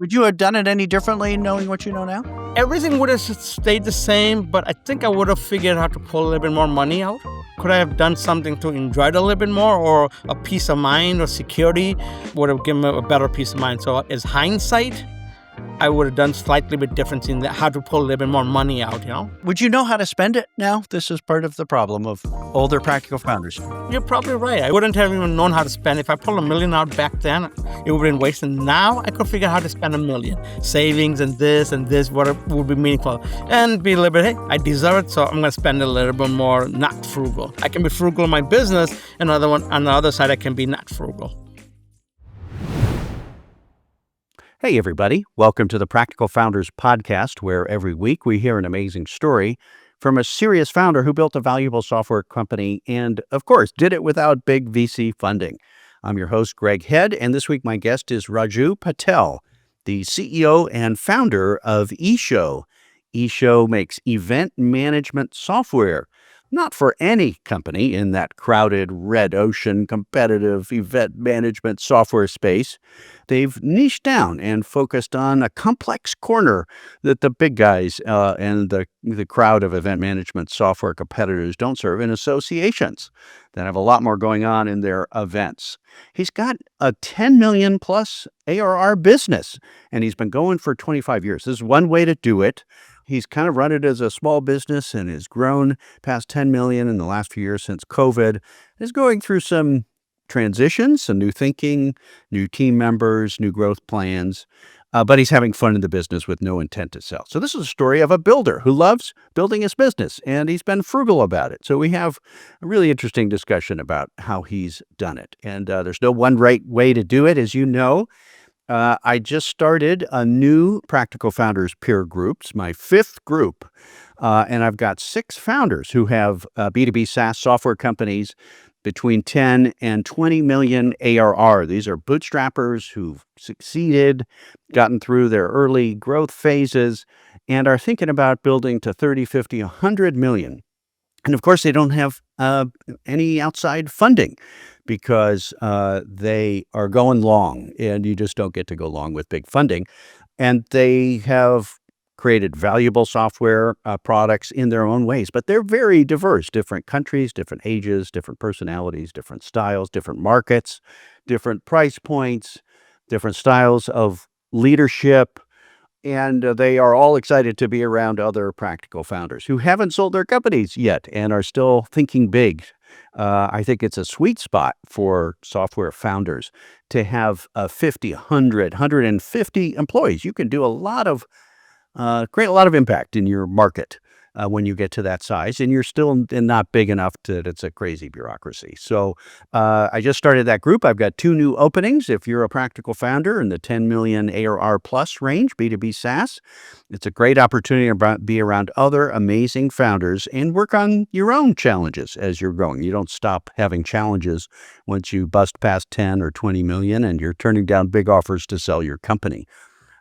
Would you have done it any differently knowing what you know now? Everything would have stayed the same, but I think I would have figured out how to pull a little bit more money out. Could I have done something to enjoy it a little bit more, or a peace of mind or security would have given me a better peace of mind? So as hindsight, I would have done slightly bit different in that, how to pull a little bit more money out. Would you know how to spend it now? This is part of the problem of older practical founders. You're probably right. I wouldn't have even known how to spend. If I pulled $1 million out back then, it would have been wasted. Now I could figure out how to spend $1 million. Savings and this, what would be meaningful. And be a little bit, hey, I deserve it, so I'm going to spend a little bit more, not frugal. I can be frugal in my business, and on the other side, I can be not frugal. Hey, everybody. Welcome to the Practical Founders Podcast, where every week we hear an amazing story from a serious founder who built a valuable software company and, of course, did it without big VC funding. I'm your host, Greg Head, and this week my guest is Raju Patel, the CEO and founder of eShow. eShow makes event management software, not for any company in that crowded red ocean competitive event management software space. They've niched down and focused on a complex corner that the big guys and the crowd of event management software competitors don't serve in associations that have a lot more going on in their events. He's got a 10 million plus ARR business, and he's been going for 25 years. This is one way to do it. He's kind of run it as a small business and has grown past 10 million in the last few years since COVID. He's going through some transitions, some new thinking, new team members, new growth plans, but he's having fun in the business with no intent to sell. So this is a story of a builder who loves building his business, and he's been frugal about it. So we have a really interesting discussion about how he's done it. And there's no one right way to do it, as you know. I just started a new Practical Founders peer groups, my fifth group, and I've got 6 founders who have B2B SaaS software companies between 10 and 20 million ARR. These are bootstrappers who've succeeded, gotten through their early growth phases, and are thinking about building to 30, 50, 100 million. And of course, they don't have any outside funding because they are going long, and you just don't get to go long with big funding. And they have created valuable software products in their own ways, but they're very diverse, different countries, different ages, different personalities, different styles, different markets, different price points, different styles of leadership. And they are all excited to be around other practical founders who haven't sold their companies yet and are still thinking big. I think it's a sweet spot for software founders to have 50, 100, 150 employees. You can do create a lot of impact in your market when you get to that size, and you're still not big enough that it's a crazy bureaucracy. So I just started that group. I've got 2 new openings. If you're a practical founder in the 10 million ARR plus range, B2B SaaS, it's a great opportunity to be around other amazing founders and work on your own challenges as you're growing. You don't stop having challenges once you bust past 10 or 20 million and you're turning down big offers to sell your company.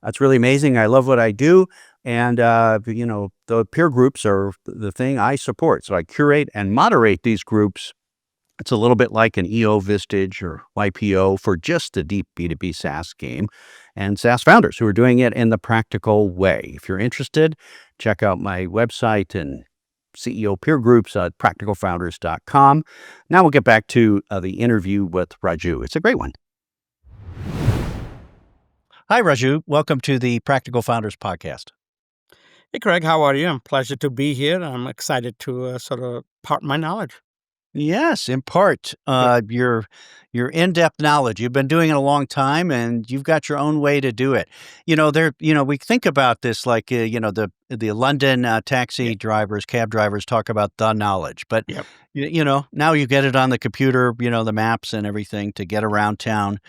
That's really amazing. I love what I do. And, the peer groups are the thing I support. So I curate and moderate these groups. It's a little bit like an EO Vistage or YPO for just the deep B2B SaaS game and SaaS founders who are doing it in the practical way. If you're interested, check out my website and CEO peer groups at practicalfounders.com. Now we'll get back to the interview with Raju. It's a great one. Hi, Raju. Welcome to the Practical Founders Podcast. Hey, Craig, how are you? Pleasure to be here. I'm excited to sort of part my knowledge. Yes, in part, your in-depth knowledge. You've been doing it a long time, and you've got your own way to do it. We think about this like the London taxi drivers, cab drivers talk about the knowledge, but Yep. Now you get it on the computer, the maps and everything to get around town.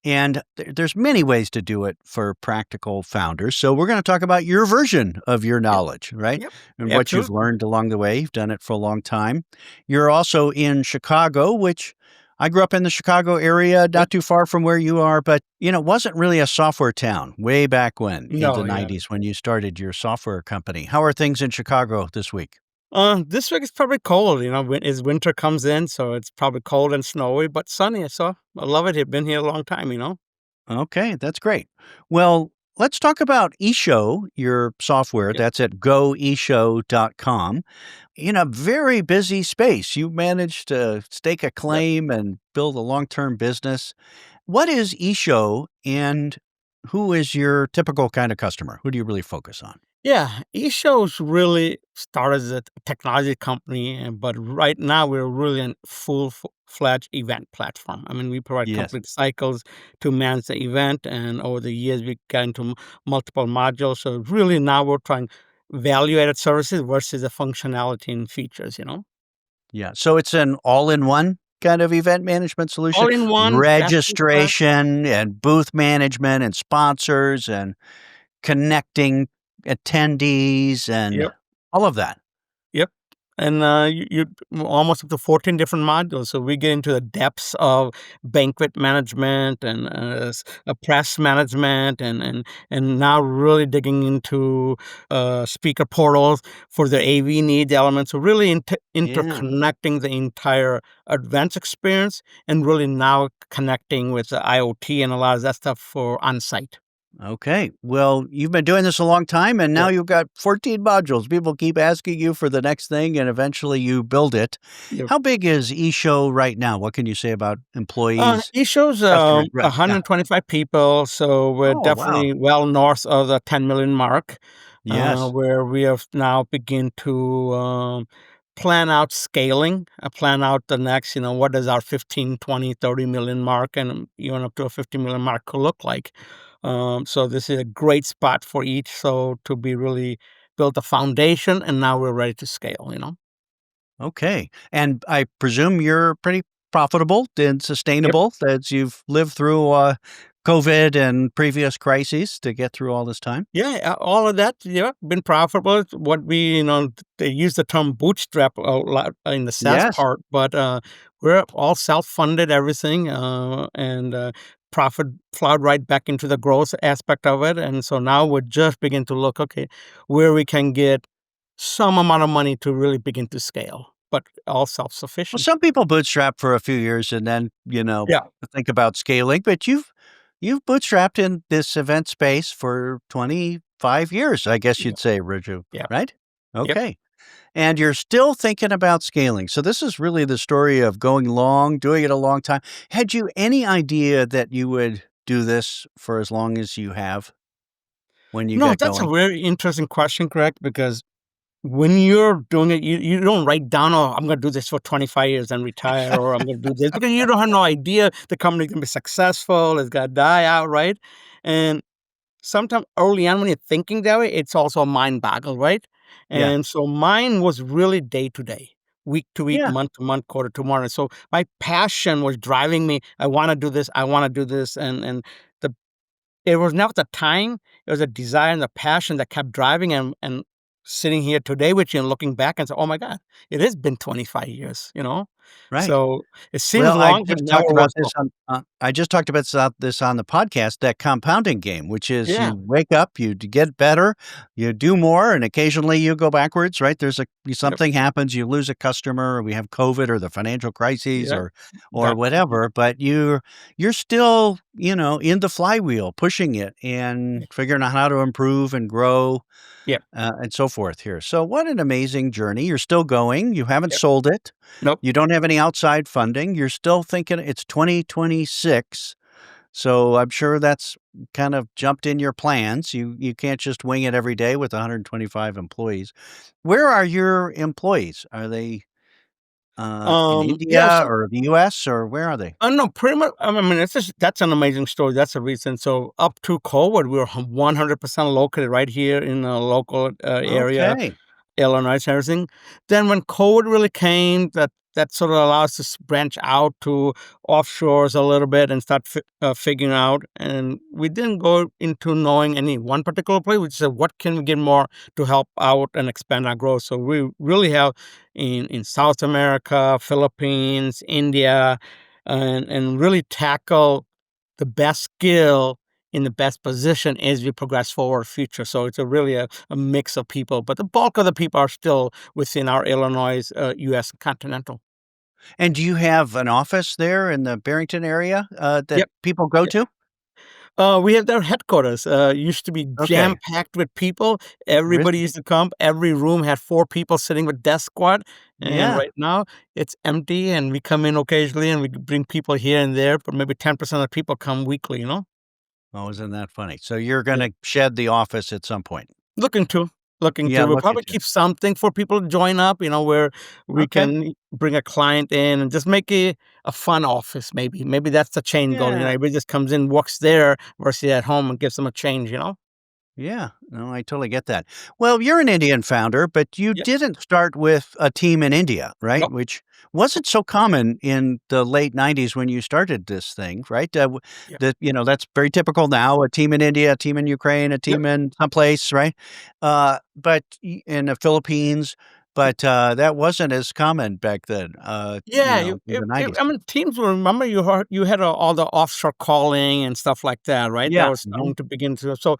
And there's many ways to do it for practical founders. So we're going to talk about your version of your knowledge, right? Yep. And what you've learned along the way. You've done it for a long time. You're also in Chicago, which I grew up in the Chicago area, not too far from where you are, but, it wasn't really a software town way back when, in the 90s, when you started your software company. How are things in Chicago this week? This week is probably cold, as winter comes in, so it's probably cold and snowy, but sunny, so I love it. I've been here a long time, Okay, that's great. Well, let's talk about eShow, your software. Yep. That's at goeshow.com. In a very busy space, you managed to stake a Yep. claim and build a long-term business. What is eShow and who is your typical kind of customer? Who do you really focus on? Yeah, eShows really started as a technology company, but right now we're really a full-fledged event platform. I mean, we provide Yes. complete cycles to manage the event, and over the years we got into multiple modules. So really now we're trying value-added services versus the functionality and features. Yeah. So it's an all-in-one kind of event management solution, All in one, best in class. registration and booth management and sponsors and connecting attendees and Yep. all of that. Yep. And you almost up to 14 different modules. So we get into the depths of banquet management and press management, and now really digging into speaker portals for the AV needs elements. So really Yeah. interconnecting the entire advanced experience, and really now connecting with the IoT and a lot of that stuff for on-site. Okay. Well, you've been doing this a long time and now Yep. you've got 14 modules. People keep asking you for the next thing and eventually you build it. Yep. How big is eShow right now? What can you say about employees, It shows customers? Right. Yeah. 125 people, so we're Oh, wow. definitely well north of the 10 million mark, Yes. where we have now begin to plan out scaling, plan out the next, what does our 15, 20, 30 million mark and even up to a 50 million mark could look like. So this is a great spot for each, so to be really built a foundation, and now we're ready to scale. Okay. And I presume you're pretty profitable and Yep. sustainable as you've lived through COVID and previous crises to get through all this time. Yeah, all of that, yeah, been profitable. It's what they use the term bootstrap a lot in the SaaS Yes. part, but we're all self-funded, everything, and profit plowed right back into the growth aspect of it. And so now we're just beginning to look, okay, where we can get some amount of money to really begin to scale, but all Well, self-sufficient. some people bootstrap for a few years and then, Yeah, think about scaling, but you've bootstrapped in this event space for 25 years, I guess yeah, you'd say, Raju, yeah, right? yep, Okay. And you're still thinking about scaling. So this is really the story of going long, doing it a long time. Had you any idea that you would do this for as long as you have when you no, got that's a going? very interesting question, correct? Because when you're doing it, you don't write down, "Oh, I'm gonna do this for 25 years and retire," or, "I'm gonna do this," because you don't have no idea the company can be successful, it's gonna die out, right? And sometimes early on when you're thinking that way, it's also a mind boggle, right? Yeah. And so mine was really day to day, week to week, Yeah. month to month, quarter to quarter. So my passion was driving me. I wanna do this, I wanna do this, and the it was not the time, it was a desire and the passion that kept driving, and sitting here today with you and looking back and say, "Oh my god, it has been 25 years?" Right. So, it seems Well, long, but never was so. I just talked about this on the podcast, that compounding game, which is Yeah, you wake up, you get better, you do more, and occasionally you go backwards, right? yep, Something happens, you lose a customer, or we have COVID or the financial crises yep, or that could be. whatever, but you're still, in the flywheel, pushing it and Yeah, figuring out how to improve and grow, yep, and so forth here. So what an amazing journey. You're still going. You haven't yep, sold it. nope, You don't have any outside funding. You're still thinking it's 2026. So I'm sure that's kind of jumped in your plans. You can't just wing it every day with 125 employees. Where are your employees? Are they in yeah, India so or the US or where are they? no, pretty much, I mean, that's an amazing story, that's the reason. So, up to COVID, we were 100% located right here in a local, area, Okay. Illinois and everything. Then when COVID really came, that sort of allowed us to branch out to offshores a little bit and start figuring out. And we didn't go into knowing any one particular place. We just said, what can we get more to help out and expand our growth? So we really have in South America, Philippines, India, and really tackle the best skill in the best position as we progress forward future. So it's a mix of people, but the bulk of the people are still within our Illinois, U.S. continental. And do you have an office there in the Barrington area that Yep. people go Yep. to? We have their headquarters. Used to be Okay. jam-packed with people. Everybody Really? used to come. Every room had 4 people sitting with desk squad, and Yeah. right now it's empty, and we come in occasionally, and we bring people here and there, but maybe 10% of people come weekly, you know? Oh, isn't that funny? So you're Yeah. gonna shed the office at some point? Looking to, looking Yeah, to. We'll look probably into it. keep something for people to join up, where we Okay. can bring a client in and just make it a fun office maybe. Maybe that's the chain goal, Yeah. everybody just comes in, works there versus at home and gives them a change, you know? Yeah, no, I totally get that. Well, you're an Indian founder, but you Yep. didn't start with a team in India, right? Nope. Which wasn't so common in the late '90s when you started this thing, right? Yep. That's very typical now. A team in India, a team in Ukraine, a Yep. team in someplace, right? But in the Philippines, but that wasn't as common back then. Yeah, In the '90s. I mean, teams will remember you had all the offshore calling and stuff like that, right? That Yeah. was starting to begin to so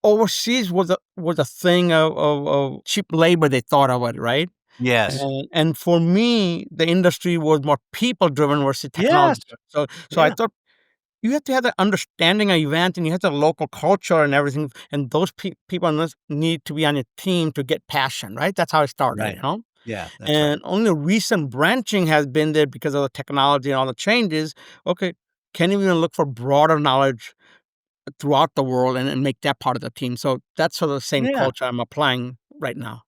overseas was a thing of cheap labor. They thought of it, right? Yes. And for me, the industry was more people driven versus Yes. technology. So I Yeah. thought you have to have the understanding of event, and you have the local culture and everything, and those people need to be on your team to get passion, right? That's how it started, Right. you know. Yeah, that's right. And only recent branching has been there because of the technology and all the changes. Okay, can you even look for broader knowledge throughout the world and make that part of the team? So that's sort of the same Yeah. culture I'm applying right now.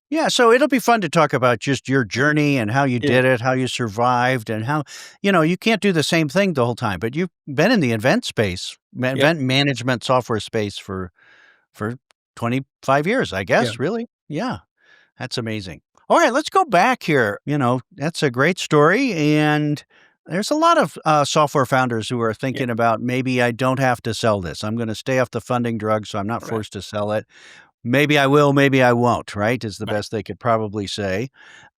Yeah, so it'll be fun to talk about just your journey and how you Yeah, did it, how you survived, and how, you can't do the same thing the whole time, but you've been in the event space, yep, event management software space for 25 years, I yeah, guess, really. Yeah, that's amazing. All right, let's go back here. That's a great story, and there's a lot of software founders who are yeah, thinking about maybe I don't have to sell this. I'm going to stay off the funding drug, so I'm not right, forced to sell it. Maybe I will, maybe I won't, right? Is the right. best they could probably say.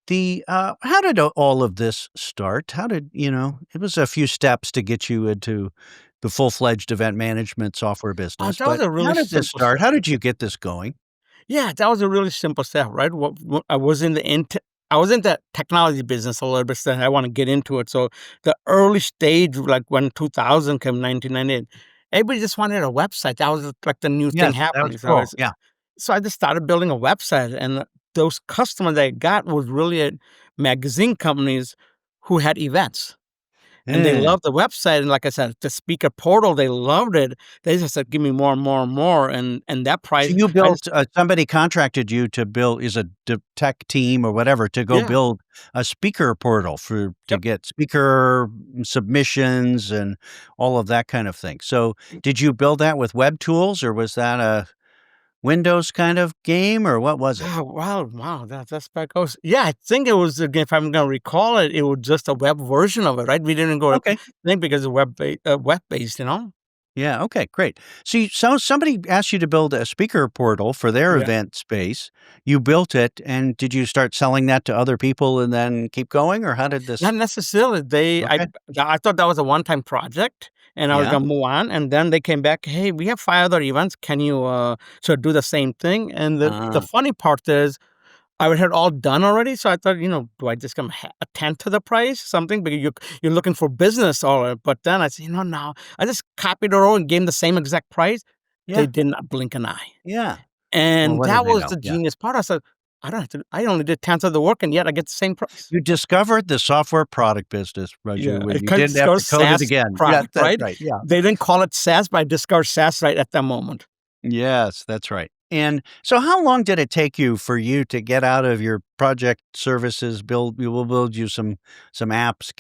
How did all of this start? How did, it was a few steps to get you into the full-fledged event management software business, That was but a how really did this simple start? step. How did you get this going? Yeah, that was a really simple step, right? I was in the technology business a little bit, so I wanna get into it. So the early stage, like when 2000 came, 1998, everybody just wanted a website. That was like the new thing Yes, that was happening. cool. Yeah. So I just started building a website, and those customers I got was really magazine companies who had events. And they Eh. loved the website, and like I said, the speaker portal, they loved it. They just said, "Give me more and more and more," and that So price you I just built somebody contracted you to build is a tech team or whatever to go yeah, build a speaker portal to yep. get speaker submissions and all of that kind of thing. So did you build that with web tools or was that a Windows kind of game or what was it? Oh, wow, that's back goes yeah, I think it was, again, if I'm gonna recall it, it was just a web version of it, right? We didn't go Okay. think because it's web-based, you know? Yeah, okay, great. So somebody asked you to build a speaker portal for their Yeah. event space. You built it and did you start selling that to other people and then keep going or how did Not this necessarily. Okay. I thought that was a one-time project, and I was Yeah. gonna move on, and then they came back, "Hey, we have 5 other events. Can you, do the same thing?" And the Uh, funny part is I would have it all done already, so I thought, do I just come a tenth of the price, something? Because you're looking for business, or but then I said, no. I just copied it all and gave them the same exact price. They yeah. did not blink an eye, Yeah. Well, and what did that they was know? the Yeah. genius part. I said, I don't have to. I only did tenth of the work, and yet I get the same price. You discovered the software product business, Yeah, Raju, when it you didn't have discovered to code it SaaS again. Yeah, product, that's right? right. Yeah. They didn't call it SaaS, but I discovered SaaS right at that moment. Yes, that's right. And so how long did it take you for you to get out of your project services, we will build you some apps,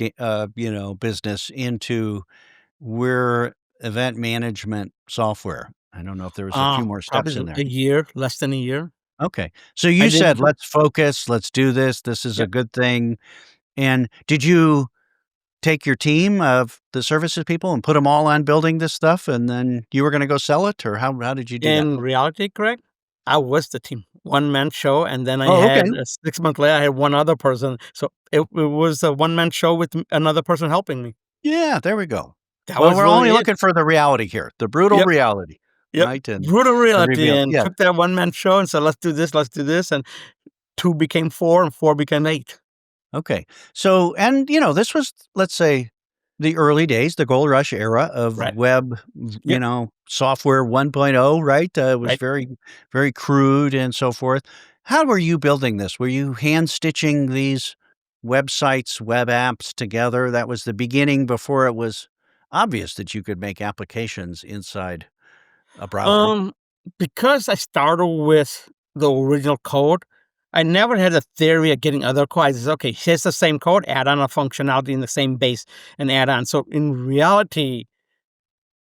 business into we're event management software? I don't know if there was a few more steps in Probably there. a year, less than a year. Okay. So I you said, didn't. let's focus, let's do this. This is a Yep. good thing. And did you take your team of the services people and put them all on building this stuff and then you were going to go sell it or how did you do that? In reality, correct? I was the team, one-man show, and then I Oh, okay. had 6 months later, I had one other person. So it was a one-man show with another person helping me. Yeah, there we go. That Well, was we're really only it. looking for the reality here, the brutal Yep, reality, yep. right? And Brutal the reality, reveal. and Yeah. took that one-man show and said, let's do this," and 2 became 4 and 4 became 8. Okay. So, and this was, let's say the early days, the gold rush era of Right. web, Yep. software 1.0, right? It was Right. very, very crude and so forth. How were you building this? Were you hand stitching these websites, web apps together? That was the beginning before it was obvious that you could make applications inside a browser. Um, because I started with the original code, I never had a theory of getting other codes. It's, okay, here's the same code, add on a functionality in the same base and add on. So in reality,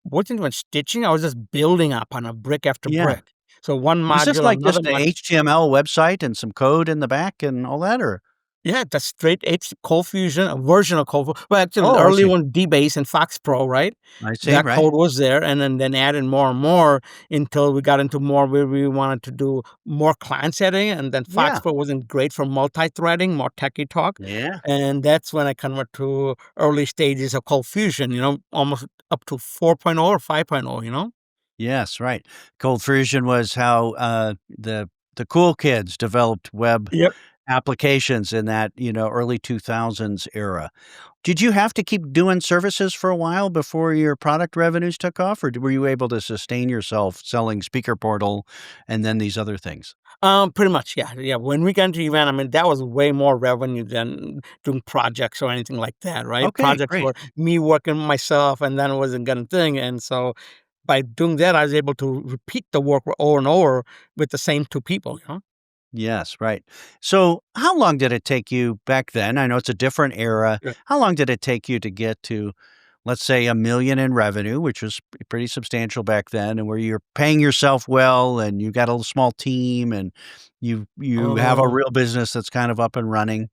wasn't even stitching. I was just building up on a brick after Yeah. brick. So one Was this module, like another just an module. HTML website and some code in the back and all that, or? Yeah, the straight H Cold Fusion, a version of Cold Well, actually, the Oh, I early see. one, DBase and Fox Pro, right? I see, That right. code was there, and then added more and more until we got into more where we wanted to do more client setting, and then Fox Yeah. Pro wasn't great for multi-threading, more techie talk, Yeah. and that's when I convert to early stages of Cold Fusion, almost up to 4.0 or 5.0, you know? Yes, right. Cold Fusion was how, the cool kids developed web Yep. applications in that, early 2000s era. Did you have to keep doing services for a while before your product revenues took off, or were you able to sustain yourself selling Speaker Portal and then these other things? Pretty much, yeah, yeah. When we got into event, I mean, that was way more revenue than doing projects or anything like that, right? Okay, Projects great. were me working myself, and then it wasn't gonna thing. And so, by doing that, I was able to repeat the work over and over with the same two people. Yes, right. So, how long did it take you back then? I know it's a different era. Yeah. How long did it take you to get to, let's say, 1,000,000 in revenue, which was pretty substantial back then, and where you're paying yourself well, and you got a little small team, and you have a Um, real business that's kind of up and running?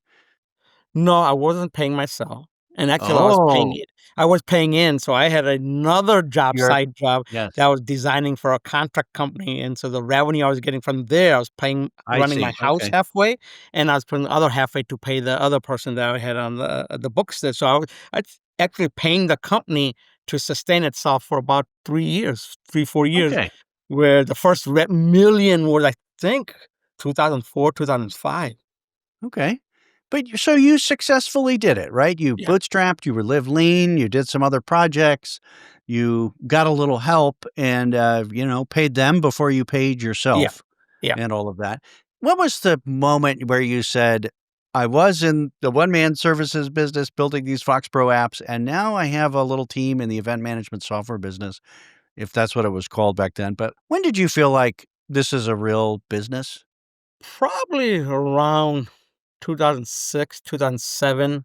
No, I wasn't paying myself, and actually, I was paying Oh, it. I was paying in, so I had another job, you're side job, that yes, I was designing for a contract company, and so the revenue I was getting from there, I was paying I running my see. house Okay. halfway, and I was putting the other halfway to pay the other person that I had on the books there. So I was actually paying the company to sustain itself for about 3 years, 3, 4 years, Okay. where the first million was, I think, 2004, 2005. Okay. But so you successfully did it, right? You Yeah, bootstrapped, you were lived lean, you did some other projects, you got a little help and, paid them before you paid yeah, yourself yeah. and all of that. What was the moment where you said, I was in the one man services business building these Fox Pro apps, and now I have a little team in the event management software business, if that's what it was called back then. But when did you feel like this is a real business? Probably around 2006, 2007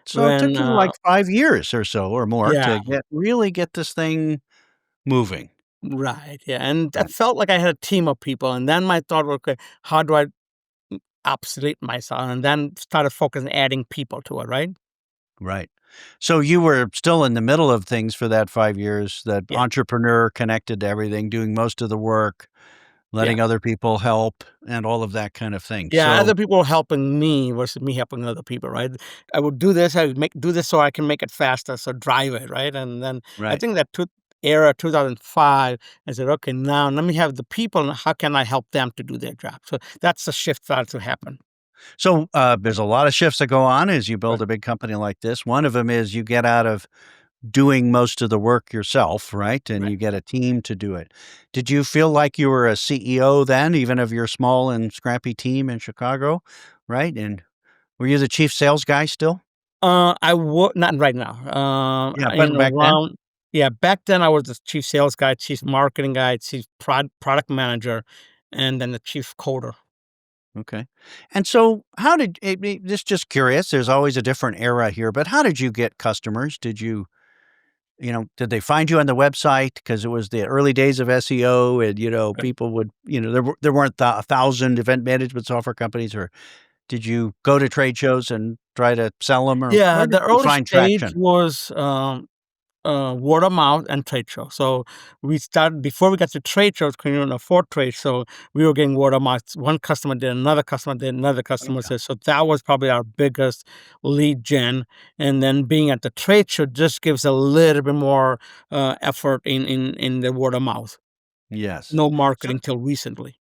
So it when, took you like 5 years or so or more yeah, to get this thing moving. right, yeah, and I Right, felt like I had a team of people, and then my thought, "Okay, how do I obsolete myself?" And then started focusing adding people to it, right? right. So you were still in the middle of things for that 5 years, that Yeah, entrepreneur connected to everything, doing most of the work, yeah, letting other people help, and all of that kind of thing. yeah, So other people were helping me versus me helping other people, right? I would do this, I would do this so I can make it faster, so drive it, right? And then I right. think that 2005, I said, "Okay, now let me have the people, and how can I help them to do their job?" So that's the shift started to happen. So, there's a lot of shifts that go on as you build Right, a big company like this. One of them is you get out of doing most of the work yourself, right? And right. you get a team to do it. Did you feel like you were a CEO then, even of your small and scrappy team in Chicago, right? And were you the chief sales guy still? I would not right now. Yeah, but In back then? around Yeah, back then I was the chief sales guy, chief marketing guy, chief product manager, and then the chief coder. Okay. And so how did just curious, there's always a different era here, but how did you get customers? Did they find you on the website because it was the early days of SEO and, Right. people would, there weren't 1,000 event management software companies, or did you go to trade shows and try to sell them, or Yeah, where did the you early find stage traction? was word of mouth and trade show. So we started before we got to trade shows, couldn't afford trade, so we were getting word of mouth. One customer did, another customer did, another customer Okay. said. So that was probably our biggest lead gen. And then being at the trade show just gives a little bit more effort in the word of mouth. Yes. No So marketing till recently.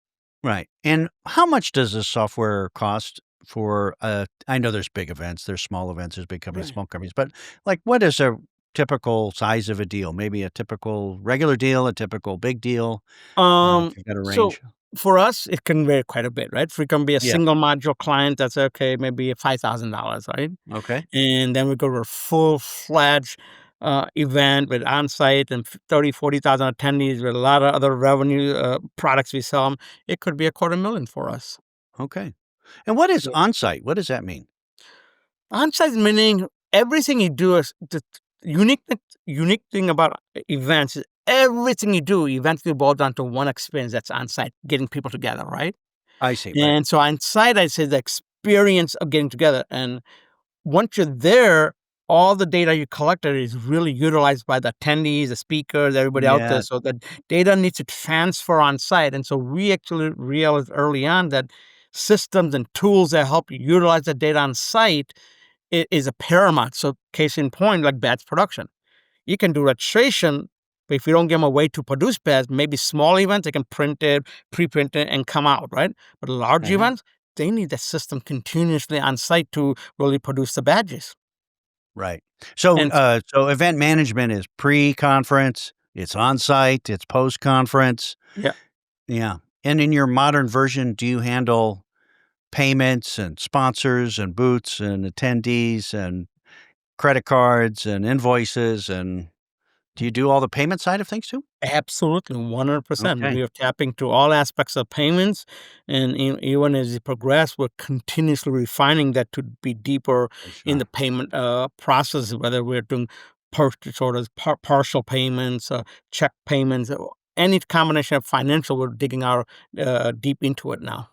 right. And how much does this software cost for I know there's big events, there's small events, there's big companies, Right. small companies, but like what is a typical size of a deal? Maybe a typical regular deal, a typical big deal, if you've got a So range. for us, it can vary quite a bit, right? If we can be a Yeah. single module client, that's okay, maybe $5,000, right? Okay. And then we go to a full-fledged event with on-site and 30, 40,000 attendees with a lot of other revenue products we sell 'em. It could be a quarter million for us. Okay. And what is Yeah. on-site? What does that mean? On-site meaning everything you do is the unique thing about events is everything you do eventually boils down to one experience that's on-site, getting people together, right? I see, right. And so on-site, I say the experience of getting together. And once you're there, all the data you collected is really utilized by the attendees, the speakers, everybody out there. Yeah. So the data needs to transfer on site. And so we actually realized early on that systems and tools that help you utilize the data on site is a paramount. So case in point, like batch production. You can do registration, but if you don't give them a way to produce badges, maybe small events, they can print it, pre-print it, and come out, right? But large Mhm. events, they need the system continuously on site to really produce the badges. Right. So, And so event management is pre-conference, it's on-site, it's post-conference. yeah, Yeah. And in your modern version, do you handle payments and sponsors and booths and attendees and credit cards and invoices, and do you do all the payment side of things too? absolutely, 100%. Okay. We are tapping to all aspects of payments, and even as we progress, we're continuously refining that to be deeper For in the sure. payment process, whether we're doing purchase orders, partial payments, check payments, any combination of financial, we're digging our deep into it now.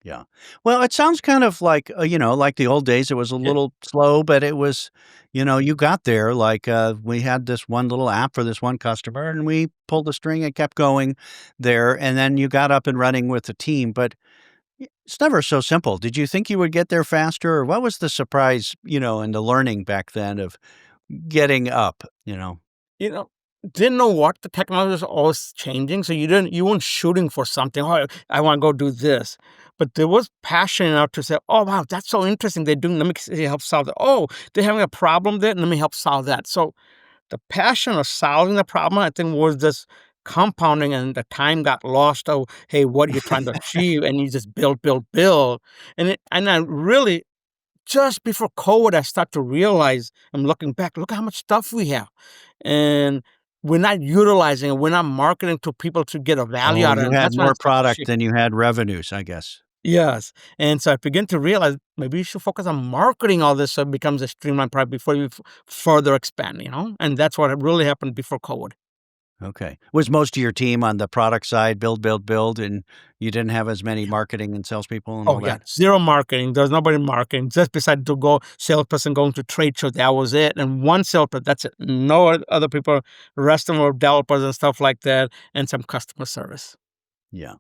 Yeah. Well, it sounds kind of like, like the old days. It was a Yeah, little slow, but it was, you got there. Like, we had this one little app for this one customer, and we pulled the string and kept going there. And then you got up and running with the team. But it's never so simple. Did you think you would get there faster, or what was the surprise, and the learning back then of getting up? you know, didn't know what the technology was always changing, so you weren't shooting for something. Oh, I want to go do this, but there was passion enough to say, "Oh wow, that's so interesting. They're doing. Let me help solve that. Oh, they're having a problem there. Let me help solve that." So the passion of solving the problem, I think, was just compounding, and the time got lost. Oh, hey, what are you trying to achieve? And you just build, build, build, and I really just before COVID, I start to realize I'm looking back, look how much stuff we have. And we're not utilizing it. We're not marketing to people to get a value Oh, out of it. you And had that's when I more start to product shift. than you had revenues, I guess. Yes. And so I begin to realize maybe you should focus on marketing all this so it becomes a streamlined product before you further expand, you know? And that's what really happened before COVID. Okay. Was most of your team on the product side, build, build, build, and you didn't have as many marketing and salespeople and Oh, all yeah. that? Zero marketing. There's nobody marketing. Just beside to go salesperson going to trade show. That was it. And one salesperson, that's it. No other people. The rest of them were developers and stuff like that, and some customer service. Yeah.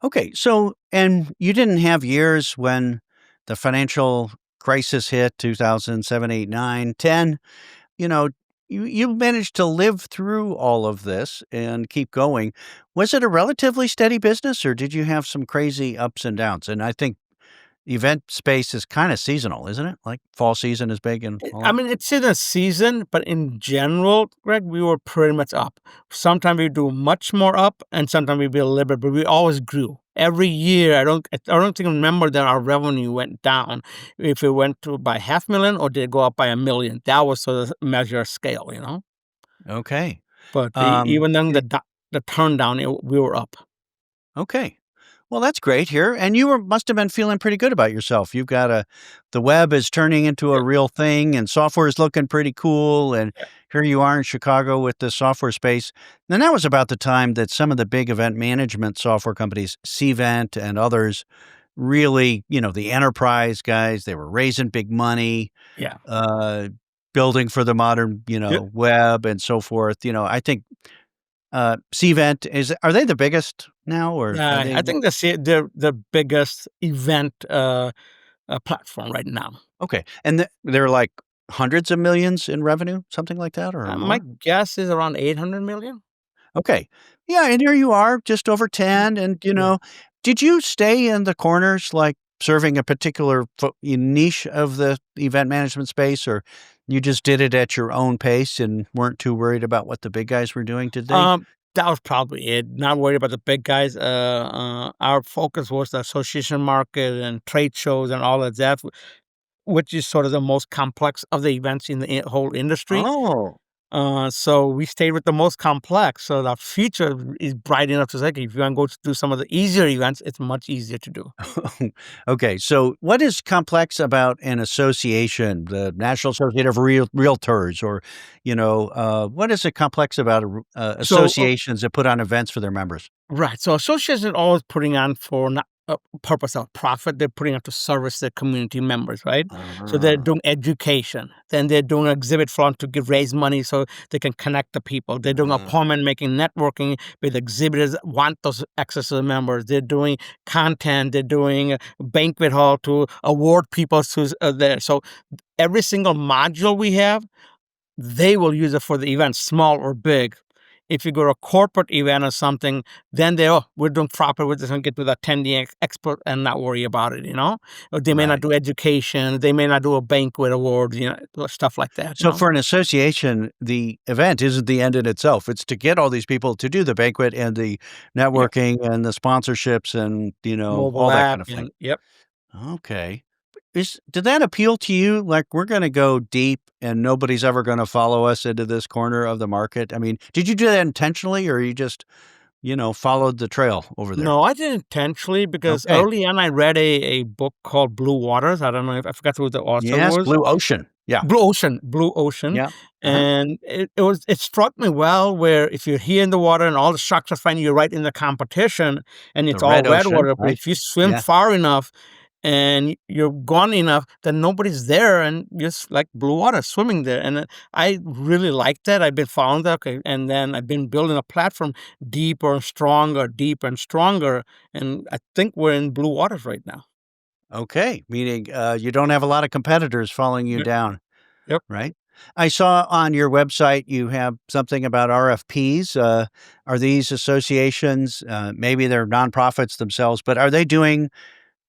Okay. So, and you didn't have years when the financial crisis hit 2007, 8, 9, 10. You know, you managed to live through all of this and keep going. Was it a relatively steady business, or did you have some crazy ups and downs? And I think event space is kind of seasonal, isn't it? Like fall season is big and all I that. mean, it's in a season, but in general, Greg, we were pretty much up. Sometimes we do much more up, and sometimes we be a little bit, but we always grew. Every year, I don't think I remember that our revenue went down. If it went to by 500,000 or did it go up by 1,000,000, that was sort of measure scale, you know? Okay. But Um, even then eh, the turn down, we were up. okay. Well, that's great here, and you must have been feeling pretty good about yourself. You've got the web is turning into a Yeah, real thing, and software is looking pretty cool, and yeah, here you are in Chicago with the software space. And that was about the time that some of the big event management software companies, Cvent and others, really, the enterprise guys, they were raising big money, yeah. uh, building for the modern, Yep. web and so forth. I think Cvent are they the biggest now, or are they? I think they're the biggest event platform right now. Okay, and they're like hundreds of millions in revenue, something like that, or My more? guess is around 800,000,000. Okay. Yeah, and here you are, just over 10, and, Yeah. did you stay in the corners, like, serving a particular niche of the event management space, or You just did it at your own pace and weren't too worried about what the big guys were doing, did they? That was probably it. Not worried about the big guys. Our focus was the association market and trade shows and all of that, which is sort of the most complex of the events in the whole industry. Oh. So we stayed with the most complex. So the future is bright enough to say, okay, if you want to go to do some of the easier events, it's much easier to do. Okay, so what is complex about an association, the National Association of Realtors, or what is it complex about So associations that put on events for their members? right. So associations are always putting on for not a purpose of profit. They're putting on to service their community members, right? So they're Ah, doing education. Then they're doing exhibit front to raise money so they can connect the people. They're doing uh, appointment making, networking with exhibitors that want those access to the members. They're doing content. They're doing a banquet hall to award people to there. So every single module we have, they will use it for the event, small or big. If you go to a corporate event or something, then we're doing proper. We're just gonna get to the attending expert and not worry about it, Or they may not right. do education. They may not do a banquet award, stuff like that. So for an association, the event isn't the end in itself. It's to get all these people to do the banquet and the Yep. networking and the sponsorships and, all Mobile that app kind of thing. and yep. Okay. Did that appeal to you? Like, we're gonna go deep and nobody's ever gonna follow us into this corner of the market? I mean, did you do that intentionally or you just, followed the trail over there? No, I did intentionally because Okay. early on I read a book called Blue Waters. I don't know if I forgot who the author Yes, was. Blue Ocean. Yeah. Blue Ocean, Yeah. Uh-huh. and it struck me well where if you're here in the water and all the sharks are finding you right in the competition and The it's all Red red Ocean, water, but right? if you swim Yeah. far enough and you're gone enough, then nobody's there and just like blue water swimming there. And I really like that. I've been following that. Okay. And then I've been building a platform deeper and stronger. And I think we're in blue waters right now. Okay. Meaning, you don't have a lot of competitors following you Yep. down, Yep. right? I saw on your website you have something about RFPs. Are these associations, maybe they're nonprofits themselves, but are they doing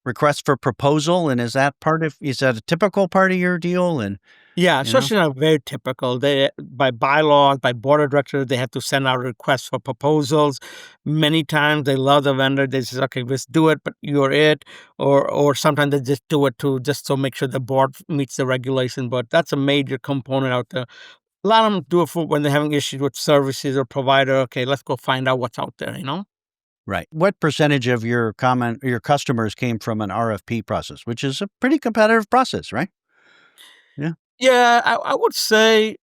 request for proposal, and is that a typical part of your deal? And, Yeah, you know? associations are very typical. They, by bylaws, by board of directors, they have to send out requests for proposals. Many times they love the vendor. They say, "Okay, let's do it, but you're it." Or sometimes they just do it to just to make sure the board meets the regulation. But that's a major component out there. A lot of them do it for when they're having issues with services or provider. Okay, let's go find out what's out there. Right. What percentage of your customers came from an RFP process, which is a pretty competitive process, right? Yeah. Yeah, I would say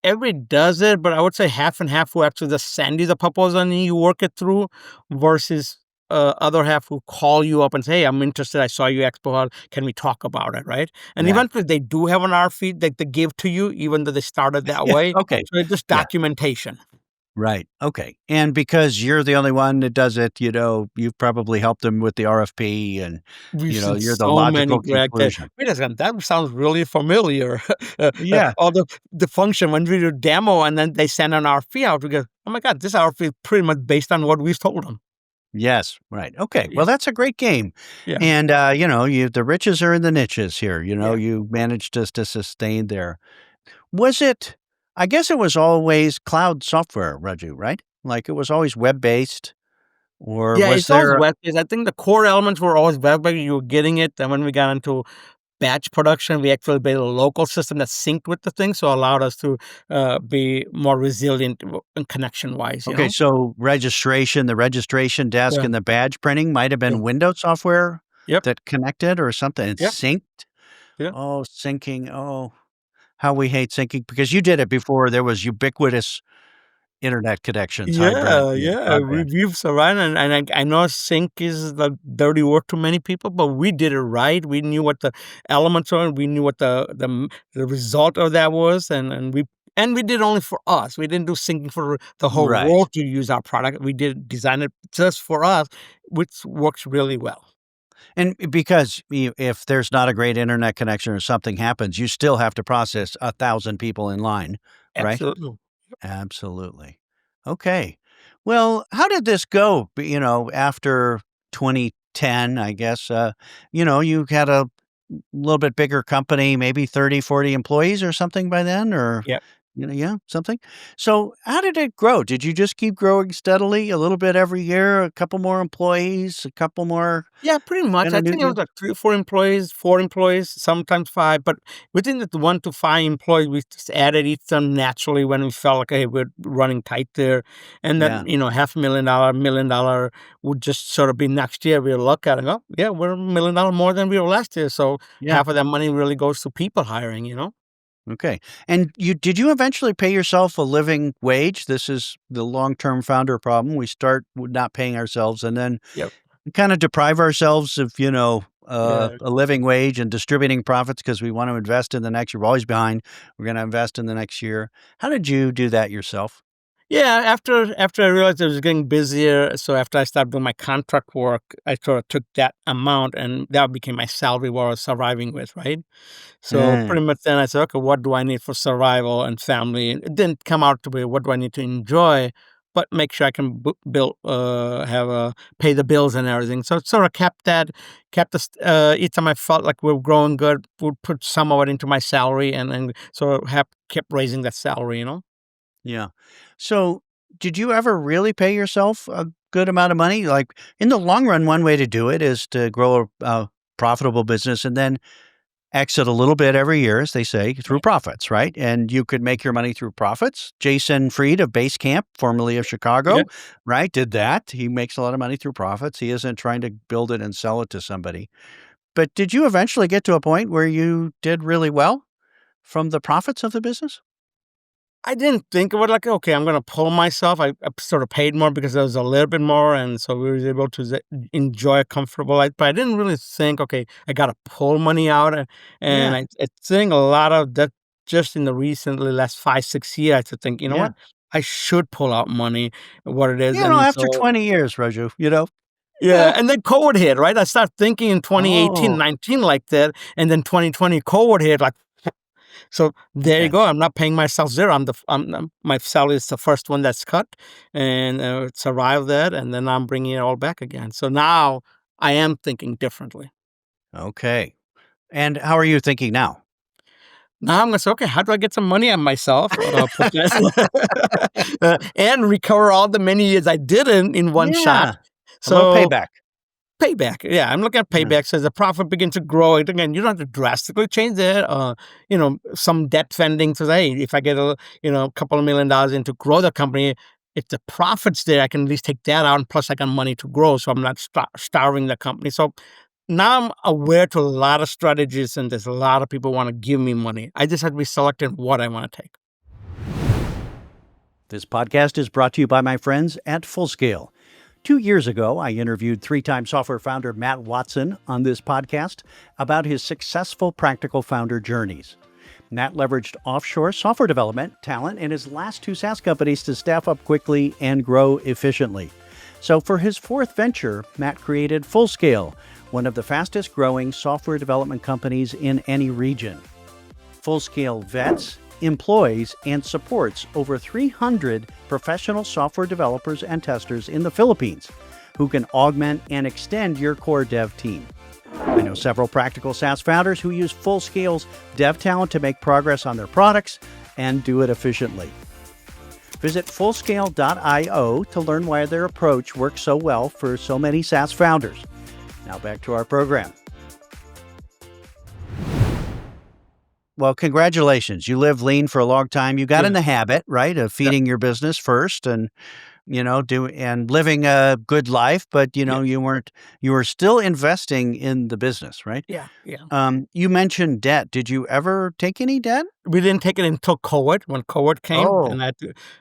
every does it, but I would say half and half who actually just send you the proposal and you work it through versus other half who call you up and say, hey, I'm interested. I saw you expo. Can we talk about it? Right. And Yeah. eventually they do have an RFP that they give to you, even though they started that Yeah. way. Okay. So it's just Yeah. documentation. Right. Okay. And because you're the only one that does it, you've probably helped them with the RFP and, We've seen you're the so many logical Greg that conclusion. wait a second, that sounds really familiar. Yeah. All the function when we do demo and then they send an RFP out, we go, oh my God, this RFP is pretty much based on what we've told them. Yes. Right. Okay. Yeah, Well, that's a great game. yeah, And, the riches are in the niches here. yeah. You managed to sustain there. Was it I guess it was always cloud software, Raju, right? Like, it was always web-based, or Yeah, was it's always there web-based. I think the core elements were always web-based. You were getting it. And when we got into batch production, we actually built a local system that synced with the thing, so allowed us to be more resilient connection-wise. okay, so the registration desk Yeah, and the badge printing might have yeah. been Windows software Yep, that connected or something and yep, synced? yeah. Oh, syncing. Oh, how we hate syncing because you did it before there was ubiquitous internet connections, hybrid, Yeah, yeah, broadband. we've survived, and I know sync is the dirty word to many people, but we did it right. We knew what the elements are, and we knew what the result of that was, and we did only for us. We didn't do syncing for the whole Right. world to use our product. We did design it just for us, which works really well. And because if there's not a great internet connection or something happens, you still have to process 1,000 people in line, right? Absolutely. Absolutely. Okay. Well, how did this go? After 2010, I guess, you had a little bit bigger company, maybe 30, 40 employees or something by then, or, Yeah. yeah, something. So how did it grow? Did you just keep growing steadily, a little bit every year, a couple more employees, a couple more Yeah, pretty much. kind I of new think it was deals? like 3 or 4 employees, 4 employees, sometimes 5, but within the 1 to 5 employees, we just added each them naturally when we felt like, "Hey, we're running tight there." And Yeah, then, half a million dollar, $1,000,000 would just sort of be next year. We'll look at it and go, "Yeah, we're $1,000,000 more than we were last year." So yeah. half of that money really goes to people hiring, Okay. And did you eventually pay yourself a living wage? This is the long-term founder problem. We start with not paying ourselves and then Yep. kind of deprive ourselves of, Yeah. a living wage and distributing profits because we want to invest in the next year. We're always behind. We're going to invest in the next year. How did you do that yourself? Yeah, after I realized I was getting busier, so after I started doing my contract work, I sort of took that amount and that became my salary what I was surviving with, right? So Eh, pretty much then I said, okay, what do I need for survival and family? And it didn't come out to be what do I need to enjoy, but make sure I can build, pay the bills and everything. So it sort of kept us. Each time I felt like we were growing good, would put some of it into my salary and sort of kept raising that salary. yeah. So did you ever really pay yourself a good amount of money? Like in the long run, one way to do it is to grow a profitable business and then exit a little bit every year, as they say, through Right. profits, right? And you could make your money through profits. Jason Fried of Basecamp, formerly of Yeah. Chicago, right, did that. He makes a lot of money through profits. He isn't trying to build it and sell it to somebody. But did you eventually get to a point where you did really well from the profits of the business? I didn't think of it like, okay, I'm gonna pull myself. I sort of paid more because there was a little bit more, and so we were able to enjoy a comfortable life. But I didn't really think, okay, I gotta pull money out, and Yeah, I think a lot of that just in the recently last 5 6 years. I think, you know yeah. what, I should pull out money, what it is, and After so 20 years, Raju, yeah, Yeah. and then COVID hit, right? I started thinking in 2018, Oh, 19 like that, and then 2020 COVID hit, like so there you okay. go. I'm not paying myself 0. My salary is the first one that's cut, and survive that, and then I'm bringing it all back again. So now I am thinking differently. Okay. And how are you thinking now? Now I'm gonna say, okay, how do I get some money on myself? Put that and recover all the many years I didn't in one shot. Yeah. A little So payback. payback. Yeah, I'm looking at Yeah. payback. So as the profit begins to grow, it again, you don't have to drastically change it. Some debt funding says, hey, if I get a couple of $1,000,000 in to grow the company, if the profit's there, I can at least take that out. And plus, I got money to grow, so I'm not starving the company. So now I'm aware to a lot of strategies, and there's a lot of people want to give me money. I just have to be selective what I want to take. This podcast is brought to you by my friends at Fullscale. 2 years ago, I interviewed three-time software founder Matt Watson on this podcast about his successful practical founder journeys. Matt leveraged offshore software development talent in his last two SaaS companies to staff up quickly and grow efficiently. So for his fourth venture, Matt created Fullscale, one of the fastest growing software development companies in any region. Fullscale vets, employs, and supports over 300 professional software developers and testers in the Philippines who can augment and extend your core dev team. I know several practical SaaS founders who use Fullscale's dev talent to make progress on their products and do it efficiently. Visit fullscale.io to learn why their approach works so well for so many SaaS founders. Now back to our program. Well, congratulations. You lived lean for a long time. You got in Yeah. the habit, right, of Yeah. feeding your business first and, living a good life, but, Yeah. you were still investing in the business, right? Yeah. Yeah. You mentioned debt. Did you ever take any debt? We didn't take it until COVID. When COVID came, Oh, and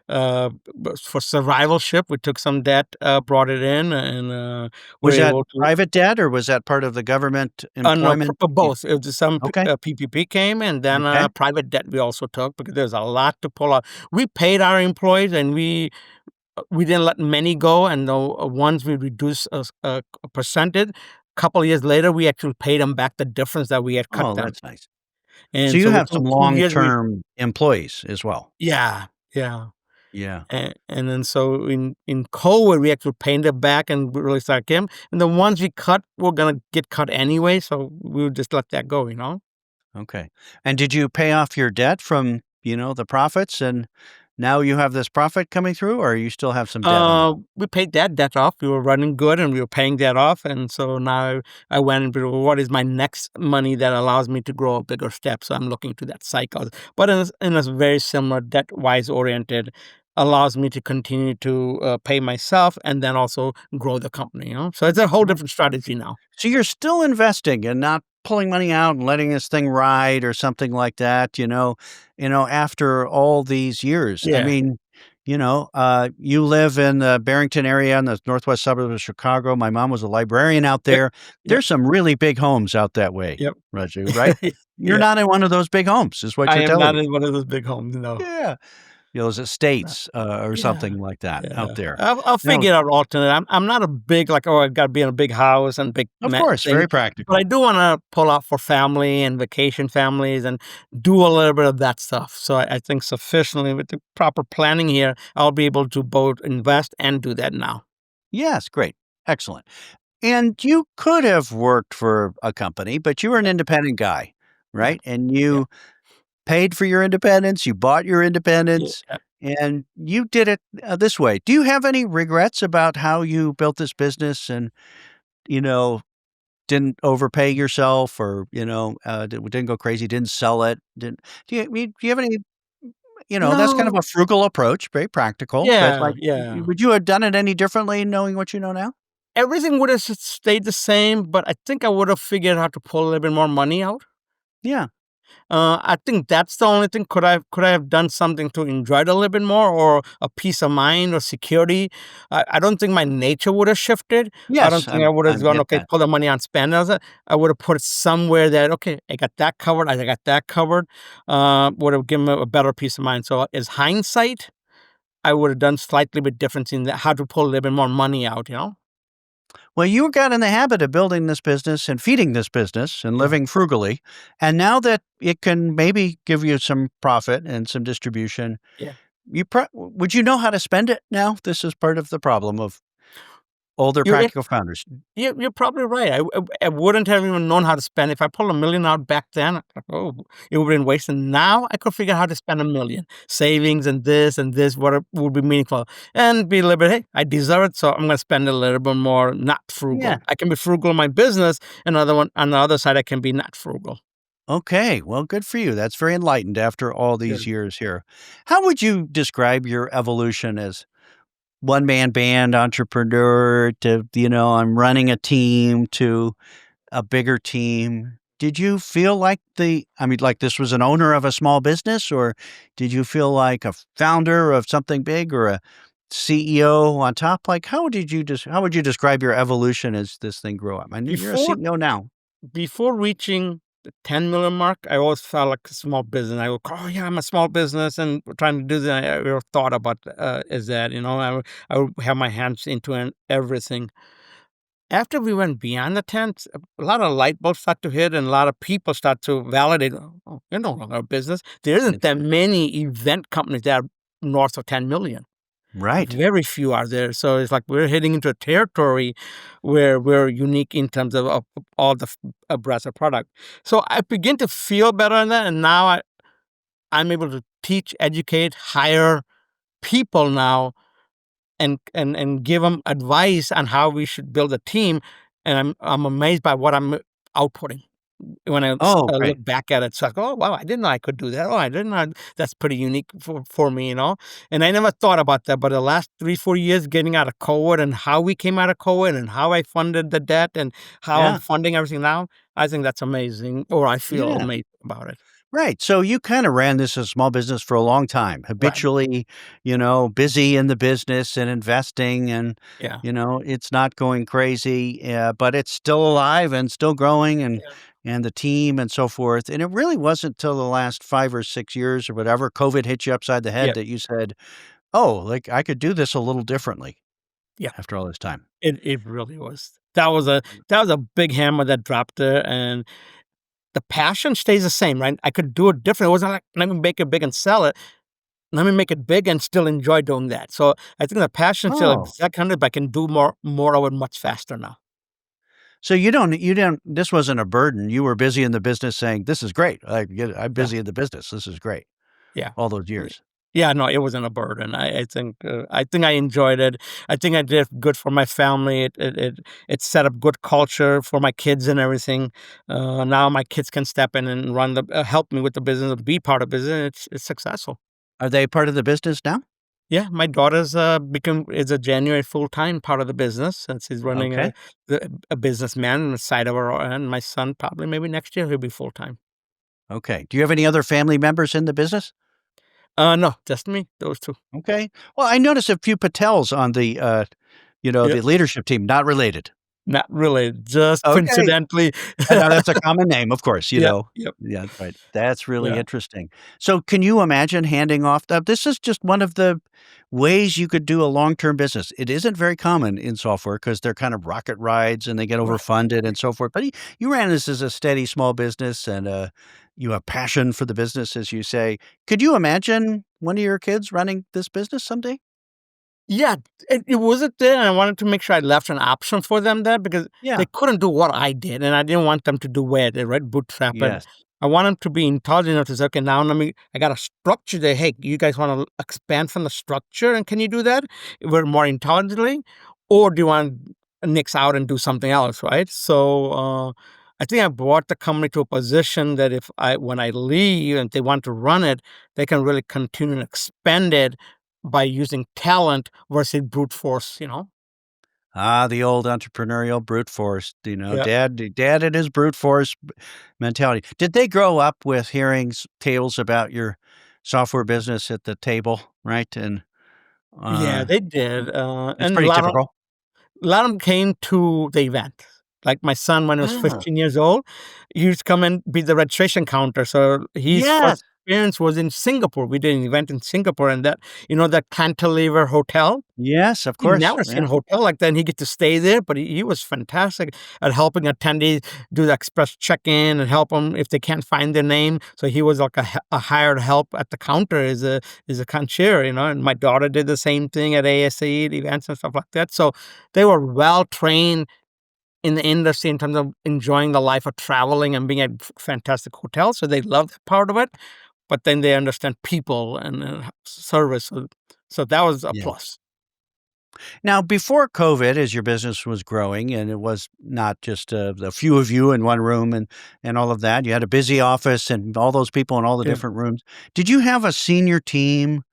for survivalship, we took some debt, brought it in, and we're was that able to. private debt or was that part of the government No, employment? Yeah. both. It was just some Okay. PPP came, and then Okay. private debt we also took because there's a lot to pull out. We paid our employees, and we didn't let many go, and the ones we reduced a percentage. Couple of years later, we actually paid them back the difference that we had cut Oh, them. that's nice. So And you so have within some 2 years, we long-term employees as well. yeah, yeah. Yeah. And then so in COVID, we actually paid it back and we really started getting, and the ones we cut were gonna get cut anyway, so we would just let that go, you know? Okay. And did you pay off your debt from, the profits, and now you have this profit coming through, or you still have some debt on the We paid that debt off. We were running good and we were paying that off. And so now I went into what is my next money that allows me to grow a bigger step. So I'm looking to that cycle, but in a very similar debt wise oriented, allows me to continue to pay myself and then also grow the company. So it's a whole different strategy now. So you're still investing and not pulling money out and letting this thing ride or something like that, after all these years. I Yeah. mean, you live in the Barrington area in the northwest suburbs of Chicago. My mom was a librarian out Yep. there. Yep. There's some really big homes out that way, Yep. Raju, right? You're Yeah. not in one of those big homes, is what I you're am telling not me. in one of those big homes. No. Yeah. Those No. estates or Yeah, something like that out yeah. there. I'll Now, figure out alternate. I'm not a big like, "Oh, I've gotta be in a big house and big of ma course, thing," very but I practical. do wanna pull out for family and vacation families and do a little bit of that stuff. So I think sufficiently with the proper planning here, I'll be able to both invest and do that now. Yes, great. Excellent. And you could have worked for a company, but you were an Yeah, independent guy, yeah, right? And yeah, you paid for your independence, you bought your independence, yeah. and you did it this way. Do you have any regrets about how you built this business and, you know, didn't overpay yourself or, didn't go crazy, didn't sell it? Didn't, do you have any, that's kind of No. a frugal approach, very practical, but Yeah, like, yeah. would you have done it any differently knowing what you know now? Everything would have stayed the same, but I think I would have figured out how to pull a little bit more money out. Yeah. I think that's the only thing. Could I have done something to enjoy it a little bit more, or a peace of mind, or security? I don't think my nature would have shifted. I Yes, don't think I would I have gone, get okay, that. pull the money on spend. I would have put it somewhere that, okay, I got that covered. I got that covered. Would have given me a better peace of mind. So, as hindsight, I would have done slightly bit different in that how to pull a little bit more money out. Well, you got in the habit of building this business and feeding this business and Yeah, living frugally, and now that it can maybe give you some profit and some distribution, yeah. would you know how to spend it now? This is part of the problem of older You practical founders. You're probably right. I wouldn't have even known how to spend if I pulled 1,000,000 out back then. Like, oh, it would have been wasted. Now I could figure out how to spend 1,000,000 savings and this, what would be meaningful, and be a little bit. Hey, I deserve it, so I'm going to spend a little bit more. Not Yeah. frugal. I can be frugal in my business. Another one on the other side, I can be not frugal. Okay. Well, good for you. That's very enlightened after all these Good. years here. How would you describe your evolution as one man band entrepreneur to, I'm running a team to a bigger team. Did you feel like like this was an owner of a small business, or did you feel like a founder of something big or a CEO on top? Like, how would you describe your evolution as this thing grew up? I mean, you're a Before CEO now. before reaching the 10 million mark, I always felt like a small business. I would go, oh yeah, I'm a small business and we're trying to do that. I ever thought about is that, I would have my hands into everything. After we went beyond the tent, a lot of light bulbs start to hit and a lot of people start to validate, oh, you're no longer a business. There isn't that many event companies that are north of 10 million. Right. Very few are there. So it's like we're heading into a territory where we're unique in terms of all the breadth of product. So I begin to feel better on that. And now I'm able to teach, educate, hire people now and give them advice on how we should build a team, and I'm amazed by what I'm outputting when I Oh, look great. back at it. It's like, "Oh, wow, I didn't know I could do that. Oh, I didn't know that's pretty unique for me," and I never thought about that, but the last 3, 4 years getting out of COVID and how we came out of COVID and how I funded the debt and how I'm Yeah. funding everything now, I think that's amazing, or I feel Yeah. amazing about it. Right. So you kind of ran this as a small business for a long time, Right. habitually, busy in the business and investing, and Yeah. it's not going crazy, but it's still alive and still growing, Yeah. and the team and so forth. And it really wasn't till the last 5 or 6 years or whatever COVID hit you upside the head Yeah. that you said, "Oh, like I could do this a little differently." Yeah. After all this time. It really was. That was a big hammer that dropped there, and the passion stays the same, right? I could do it different. It wasn't like, "Let me make it big and sell it." let me make it big and still enjoy doing that. So I think the passion still Oh, exactly, but I can do more of it much faster now. so you don't this wasn't a burden. You were busy in the business saying, "This is great. I get it. I'm Yeah, busy in the business. This is great." yeah. All those Yeah. years. Yeah, no, it wasn't a burden. I think I enjoyed it. I think I did good for my family. It set up good culture for my kids and everything. Now my kids can step in and run help me with the business, be part of business. It's successful. Are they part of the business now? Yeah, my daughter's become is a January full time part of the business since he's running Okay. a businessman on the side of her, and my son probably maybe next year he'll be full time. Okay. Do you have any other family members in the business? No, just me, those two. Okay. Well, I noticed a few Patels on the, Yep. the leadership team, not related. Not really, just Okay. coincidentally. And now that's a common name, of course, you Yep, know. yep, Yeah, right. That's really yeah, interesting. So can you imagine handing off this is just one of the ways you could do a long-term business. It isn't very common in software because they're kind of rocket rides and they get right, overfunded and right. so forth. But you ran this as a steady small business and you have passion for the business, as you say. Could you imagine one of your kids running this business someday? Yeah, it wasn't there, and I wanted to make sure I left an option for them there because Yeah. they couldn't do what I did, and I didn't want them to do what I did, right? Bootstrap it. Yes. I want them to be intelligent enough to say, "Okay, now I got a structure there. Hey, you guys wanna expand from the structure, and can you do that we're more intelligently? Or do you want to nix out and do something else," right? So, I think I brought the company to a position that if I when I leave and they want to run it, they can really continue and expand it by using talent versus brute force, you know? Ah, the old entrepreneurial brute force, Yeah. dad and his brute force mentality. Did they grow up with hearing tales about your software business at the table, right? And Yeah, uh, they did, it's and pretty typical. a lot of them came to the event. Like my son, when he was Ah, 15 years old, he used to come and be the registration counter. So his yes, first experience was in Singapore. We did an event in Singapore, and that Cantilever Hotel. yes, of He course. never seen Yeah, a hotel like that, and he get to stay there, but he was fantastic at helping attendees do the express check-in and help them if they can't find their name. So he was like a hired help at the counter as a concierge, and my daughter did the same thing at ASA at events and stuff like that. So they were well trained in the industry in terms of enjoying the life of traveling and being at fantastic hotels, so they love that part of it, but then they understand people and, service, so that was a yeah. plus. Now, before COVID, as your business was growing, and it was not just a few of you in one room and all of that, you had a busy office and all those people in all the Yeah. different rooms. Did you have a senior team?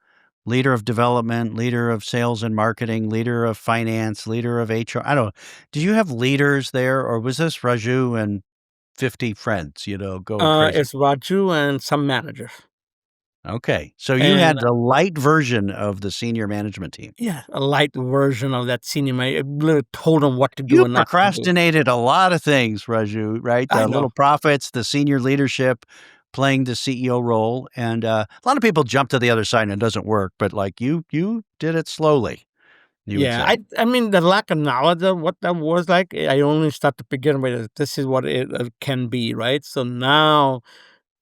Leader of development, leader of sales and marketing, leader of finance, leader of HR. I don't know. Did you have leaders there, or was this Raju and 50 friends, going crazy? It's Raju and some managers. Okay. So you And had the light version of the senior management team. yeah, a light version of that senior literally told them what to do You and not to do. procrastinated a lot of things, Raju, right? I The know. little profits, the senior leadership, playing the CEO role. And a lot of people jump to the other side and it doesn't work, but like you did it slowly, you would Yeah, say. I mean, the lack of knowledge of what that was like, I only start to begin with this is what it, can be, right? So now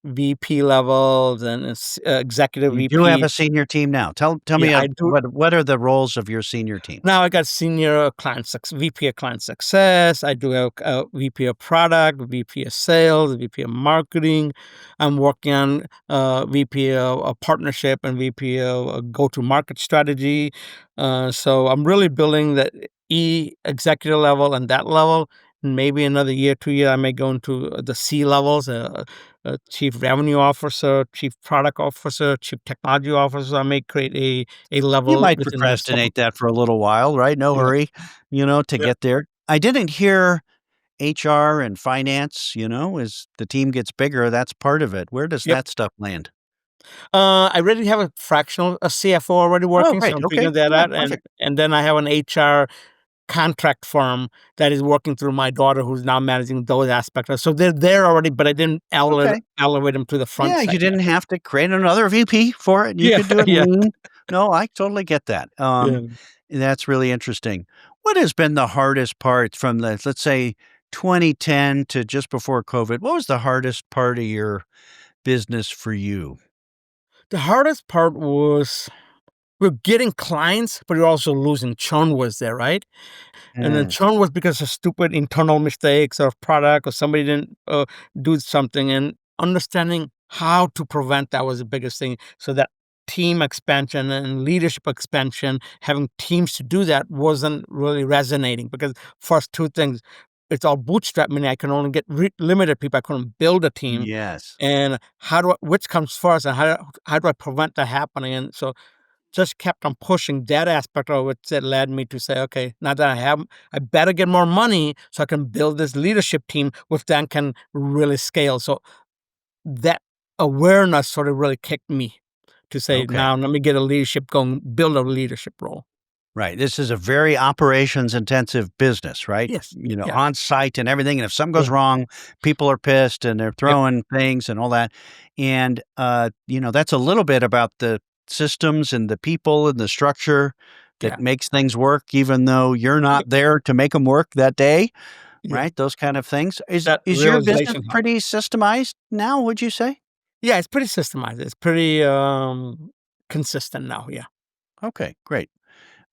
VP levels and executive You do have VP. a senior team now. Tell Yeah, me, I do. what are the roles of your senior team? Now I got senior VP of client success. I do have a VP of product, VP of sales, VP of marketing. I'm working on VP of a partnership and VP of go to market strategy. So I'm really building that executive level and that level. Maybe another year, 2 year, I may go into the C levels, chief revenue officer, chief product officer, chief technology officer. I may create a You level might within the sub. procrastinate that for a little while, right? No Yeah, hurry, to yeah, get there. I didn't hear HR and finance, as the team gets bigger, that's part of it. Where does yep. that stuff land? I already have a CFO already Oh, working, so great. I'm Okay. figuring that Yeah, out, and perfect. and then I have an HR contract firm that is working through my daughter, who's now managing those aspects. So they're there already, but I didn't Okay. elevate them to the front Yeah, you side yet. didn't have to create another VP for it. You Yeah, could do it yeah, lean. No, I totally get that. yeah. That's really interesting. What has been the hardest part from let's say 2010 to just before COVID? What was the hardest part of your business for you? The hardest part was we're getting clients, but we're also losing. Churn was there, right? And then Mm, churn was because of stupid internal mistakes or product or somebody didn't do something. And understanding how to prevent that was the biggest thing. So that team expansion and leadership expansion, having teams to do that wasn't really resonating because first two things, it's all bootstrap, meaning I can only get limited people. I couldn't build a team. yes. And which comes first and how do I prevent that happening? And so just kept on pushing that aspect of it that led me to say, okay, now that I better get more money so I can build this leadership team, which then can really scale. So that awareness sort of really kicked me to say, Okay. now let me get a leadership going, build a leadership role. Right. This is a very operations intensive business, right? Yes. Yeah. On site and everything. And if something goes Yeah. wrong, people are pissed and they're Yep. throwing things and all that. And, that's a little bit about the systems and the people and the structure that Yeah. makes things work, even though you're Yep. not there to make them work that day, Yeah. right? Those kind of things. Is, That is your business realization helped. pretty systemized now, would you say? Yeah. It's pretty systemized. It's pretty consistent now. Yeah. Okay, great.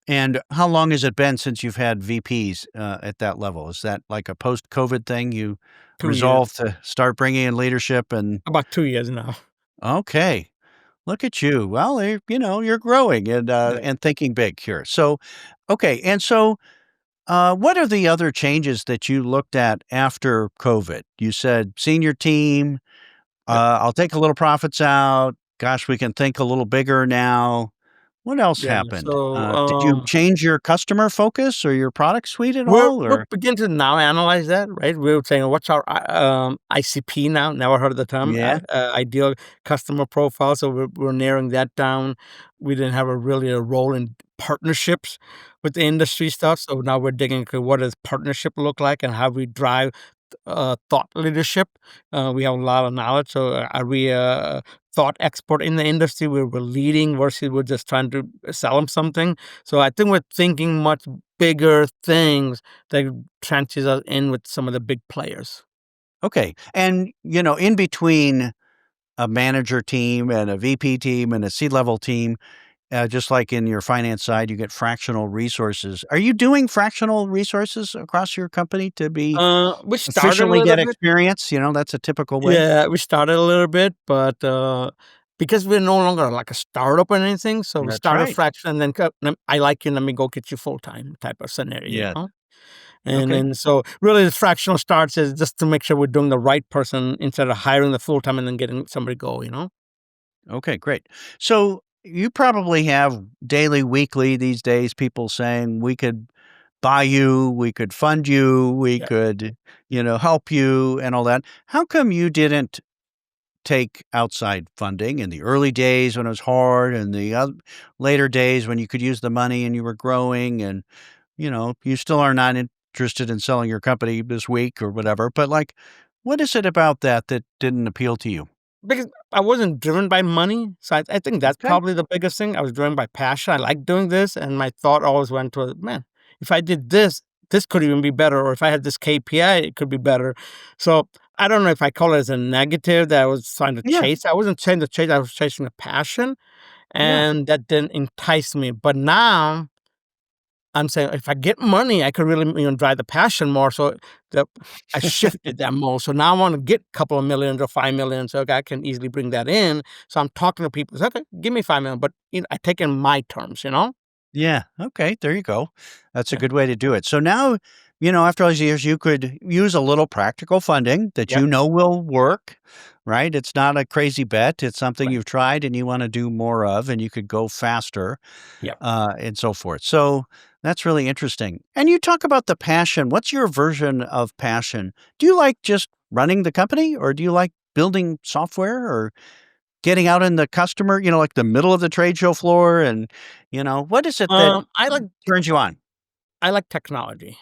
And how long has it been since you've had VPs, at that level? Is that like a post-COVID thing? You 2 years. resolved to start bringing in leadership and About 2 years now. okay, look at you. Well, you're growing Yeah. and thinking big here. So, okay, and so, what are the other changes that you looked at after COVID? You said senior team, Yep. I'll take a little profits out. Gosh, we can think a little bigger now. What else Yeah. happened? So Did you change your customer focus or your product suite at all, we're or beginning to now analyze that, right? We're saying, what's our ICP now? Never heard of the term, yeah? ideal customer profile. So we're narrowing that down. We didn't have really a role in partnerships with the industry stuff. So now we're digging into what does partnership look like and how we drive thought leadership. We have a lot of knowledge. So are we a thought expert in the industry where we're leading versus we're just trying to sell them something? So I think we're thinking much bigger things that trenches us in with some of the big players. Okay, and, in between a manager team and a VP team and a C-level team, just like in your finance side, you get fractional resources. Are you doing fractional resources across your company to be We started a efficiently little get bit. experience? That's a typical way? Yeah, we started a little bit, but because we're no longer like a startup or anything, so we That's started right. fraction and then I like you, let me go get you full time type of scenario, Yeah. And Okay. then so really the fractional starts is just to make sure we're doing the right person instead of hiring the full time and then getting somebody go. Okay, great. So you probably have daily, weekly these days people saying we could buy you, we could fund you, we Yeah. could, help you and all that. How come you didn't take outside funding in the early days when it was hard and the later days when you could use the money and you were growing and, you still are not interested in selling your company this week or whatever. But like, what is it about that that didn't appeal to you? Because I wasn't driven by money, so I think that's Okay. probably the biggest thing. I was driven by passion. I like doing this, and my thought always went to, man, if I did this, this could even be better, or if I had this KPI, it could be better. So I don't know if I call it as a negative that I was trying to Yeah. chase. I wasn't trying to chase. I was chasing a passion, Yeah. and that didn't entice me. But now I'm saying if I get money, I could really, drive the passion more. So the I shifted that more. So now I want to get a couple of millions or 5 million. So okay, I can easily bring that in. So I'm talking to people. Say, okay, give me 5 million, but I take it in my terms. Yeah. Okay. There you go. That's a Yeah. good way to do it. So now, after all these years, you could use a little practical funding that Yep. will work, right? It's not a crazy bet. It's something Right. you've tried and you want to do more of, and you could go faster, Yep. and so forth. So that's really interesting. And you talk about the passion. What's your version of passion? Do you like just running the company, or do you like building software, or getting out in the customer, like the middle of the trade show floor and, what is it that I like turns you on? I like technology.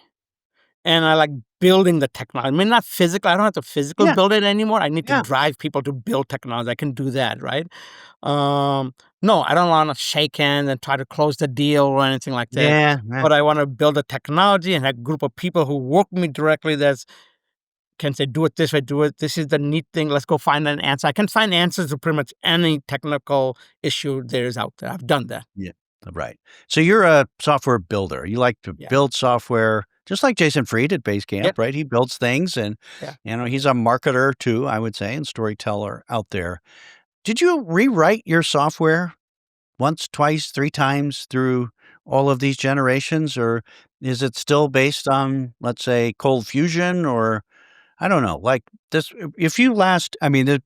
And I like building the technology. I mean, not physical. I don't have to physically Yeah, build it anymore. I need to yeah, drive people to build technology. I can do that, right? No, I don't want to shake hands and try to close the deal or anything like that. yeah, yeah, But I want to build a technology and have a group of people who work with me directly that's can say, do it this way, do it. This is the neat thing. Let's go find an answer. I can find answers to pretty much any technical issue there is out there. I've done that. Yeah. Right. So you're a software builder. You like to Yeah. build software, just like Jason Fried at Yep. Basecamp, right? He builds things, and Yeah. he's a marketer too, I would say, and storyteller out there. Did you rewrite your software once, twice, three times through all of these generations, or is it still based on, let's say, cold fusion, or I don't know, like this? If you last, I mean, the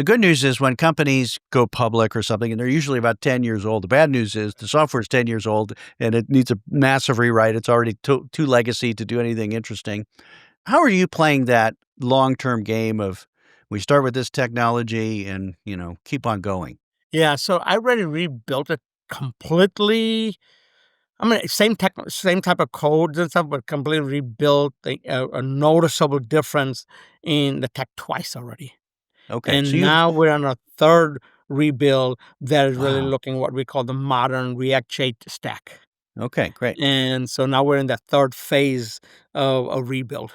good news is when companies go public or something, and they're usually about 10 years old. The bad news is the software is 10 years old and it needs a massive rewrite. It's already too legacy to do anything interesting. How are you playing that long-term game of we start with this technology and, keep on going? Yeah. So I already rebuilt it completely. I mean, same type of codes and stuff, but completely rebuilt a noticeable difference in the tech twice already. Okay. So And you've, now we're on a third rebuild that is really wow. looking what we call the modern React stack. Okay, great. And so now we're in that third phase of a rebuild.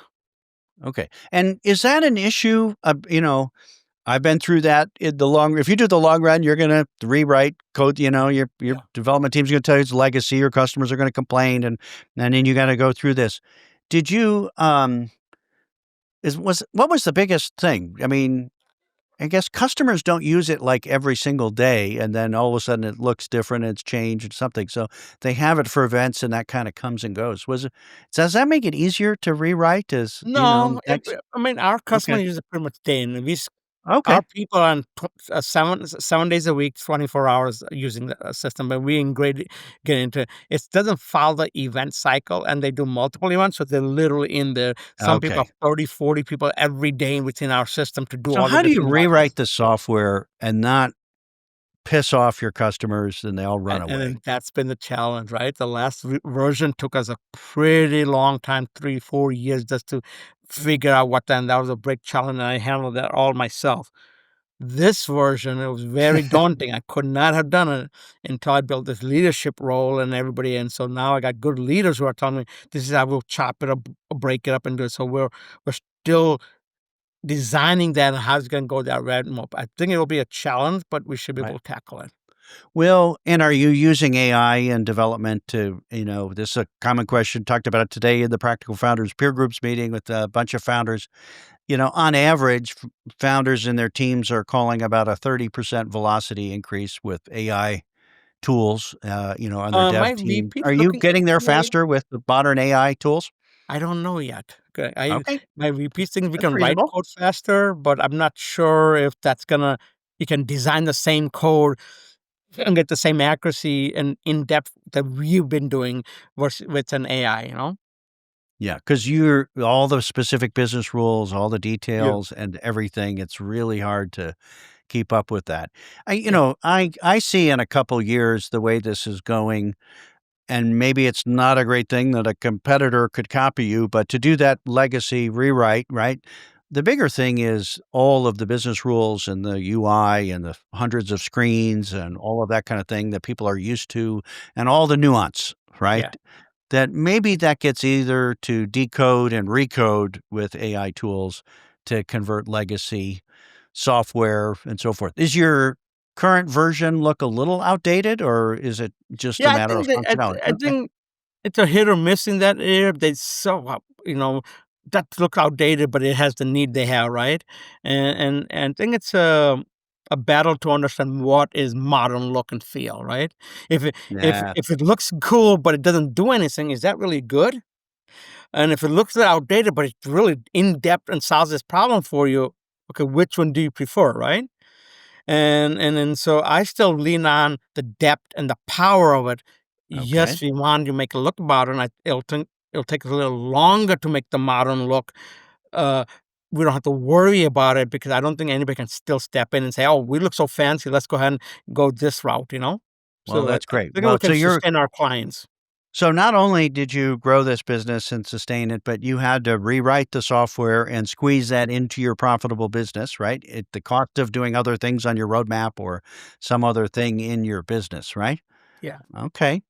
Okay. And is that an issue? I've been through that in the long if you do the long run, you're gonna rewrite code, your Yeah. development team's gonna tell you it's legacy, your customers are gonna complain, and then you gotta go through this. Did you, is was what was the biggest thing? I mean, I guess customers don't use it, like, every single day, and then all of a sudden it looks different, it's changed or something, so they have it for events and that kinda comes and goes. Does that make it easier to rewrite as, No, next I mean, our customer okay. uses it pretty much day in. Our Okay. people are on 7 days a week, 24 hours using the system, but we get into it. It doesn't follow the event cycle, and they do multiple events, so they're literally in there. Some people Okay. have 30, 40 people every day within our system to do So all the how do you different modules. rewrite the software and not piss off your customers and they all run And away? then that's been the challenge, right? The last version took us a pretty long time, 3, 4 years just to figure out and that was a big challenge, and I handled that all myself. This version, it was very daunting. I could not have done it until I built this leadership role and everybody. And so now I got good leaders who are telling me this is how we'll chop it up, break it up, and do it. So we're still designing that and how it's going to go that roadmap. I think it will be a challenge, but we should be Right. able to tackle it. Well, and are you using AI in development to, this is a common question, talked about it today in the Practical Founders peer groups meeting with a bunch of founders. On average, founders and their teams are calling about a 30% velocity increase with AI tools, on their My dev team. VP's Are you looking getting there into it. faster with the modern AI tools? I don't know yet. Okay, Okay, my VP thinks we that's can write reasonable. code faster, but I'm not sure if that's gonna. You can design the same code and get the same accuracy and in depth that we've been doing versus with an AI. Yeah, because you're all the specific business rules, all the Yeah. details and everything, it's really hard to keep up with that. I you Yeah. know, I see in a couple years the way this is going, and maybe it's not a great thing that a competitor could copy you, but to do that legacy rewrite, right? The bigger thing is all of the business rules and the UI and the hundreds of screens and all of that kind of thing that people are used to and all the nuance, right? Yeah. That maybe that gets either to decode and recode with AI tools to convert legacy software and so forth. Is your current version look a little outdated, or is it just a Yeah, I matter of think that functionality? I Okay. think it's a hit or miss in that area. They so that looks outdated, but it has the need they have, right? And I think it's a battle to understand what is modern look and feel, right? If it Yeah. if it looks cool but it doesn't do anything, is that really good? And if it looks outdated but it's really in depth and solves this problem for you, okay, which one do you prefer, right? And then so I still lean on the depth and the power of it. Okay. Yes, we want to make it look modern. It'll take us a little longer to make the modern look. Uh, we don't have to worry about it because I don't think anybody can still step in and say, "Oh, we look so fancy. Let's go ahead and go this route." Well, So I that's great. think we Well, can sustain our clients. so not only did you grow this business and sustain it, but you had to rewrite the software and squeeze that into your profitable business, right? At the cost of doing other things on your roadmap or some other thing in your business, right? Yeah. Okay.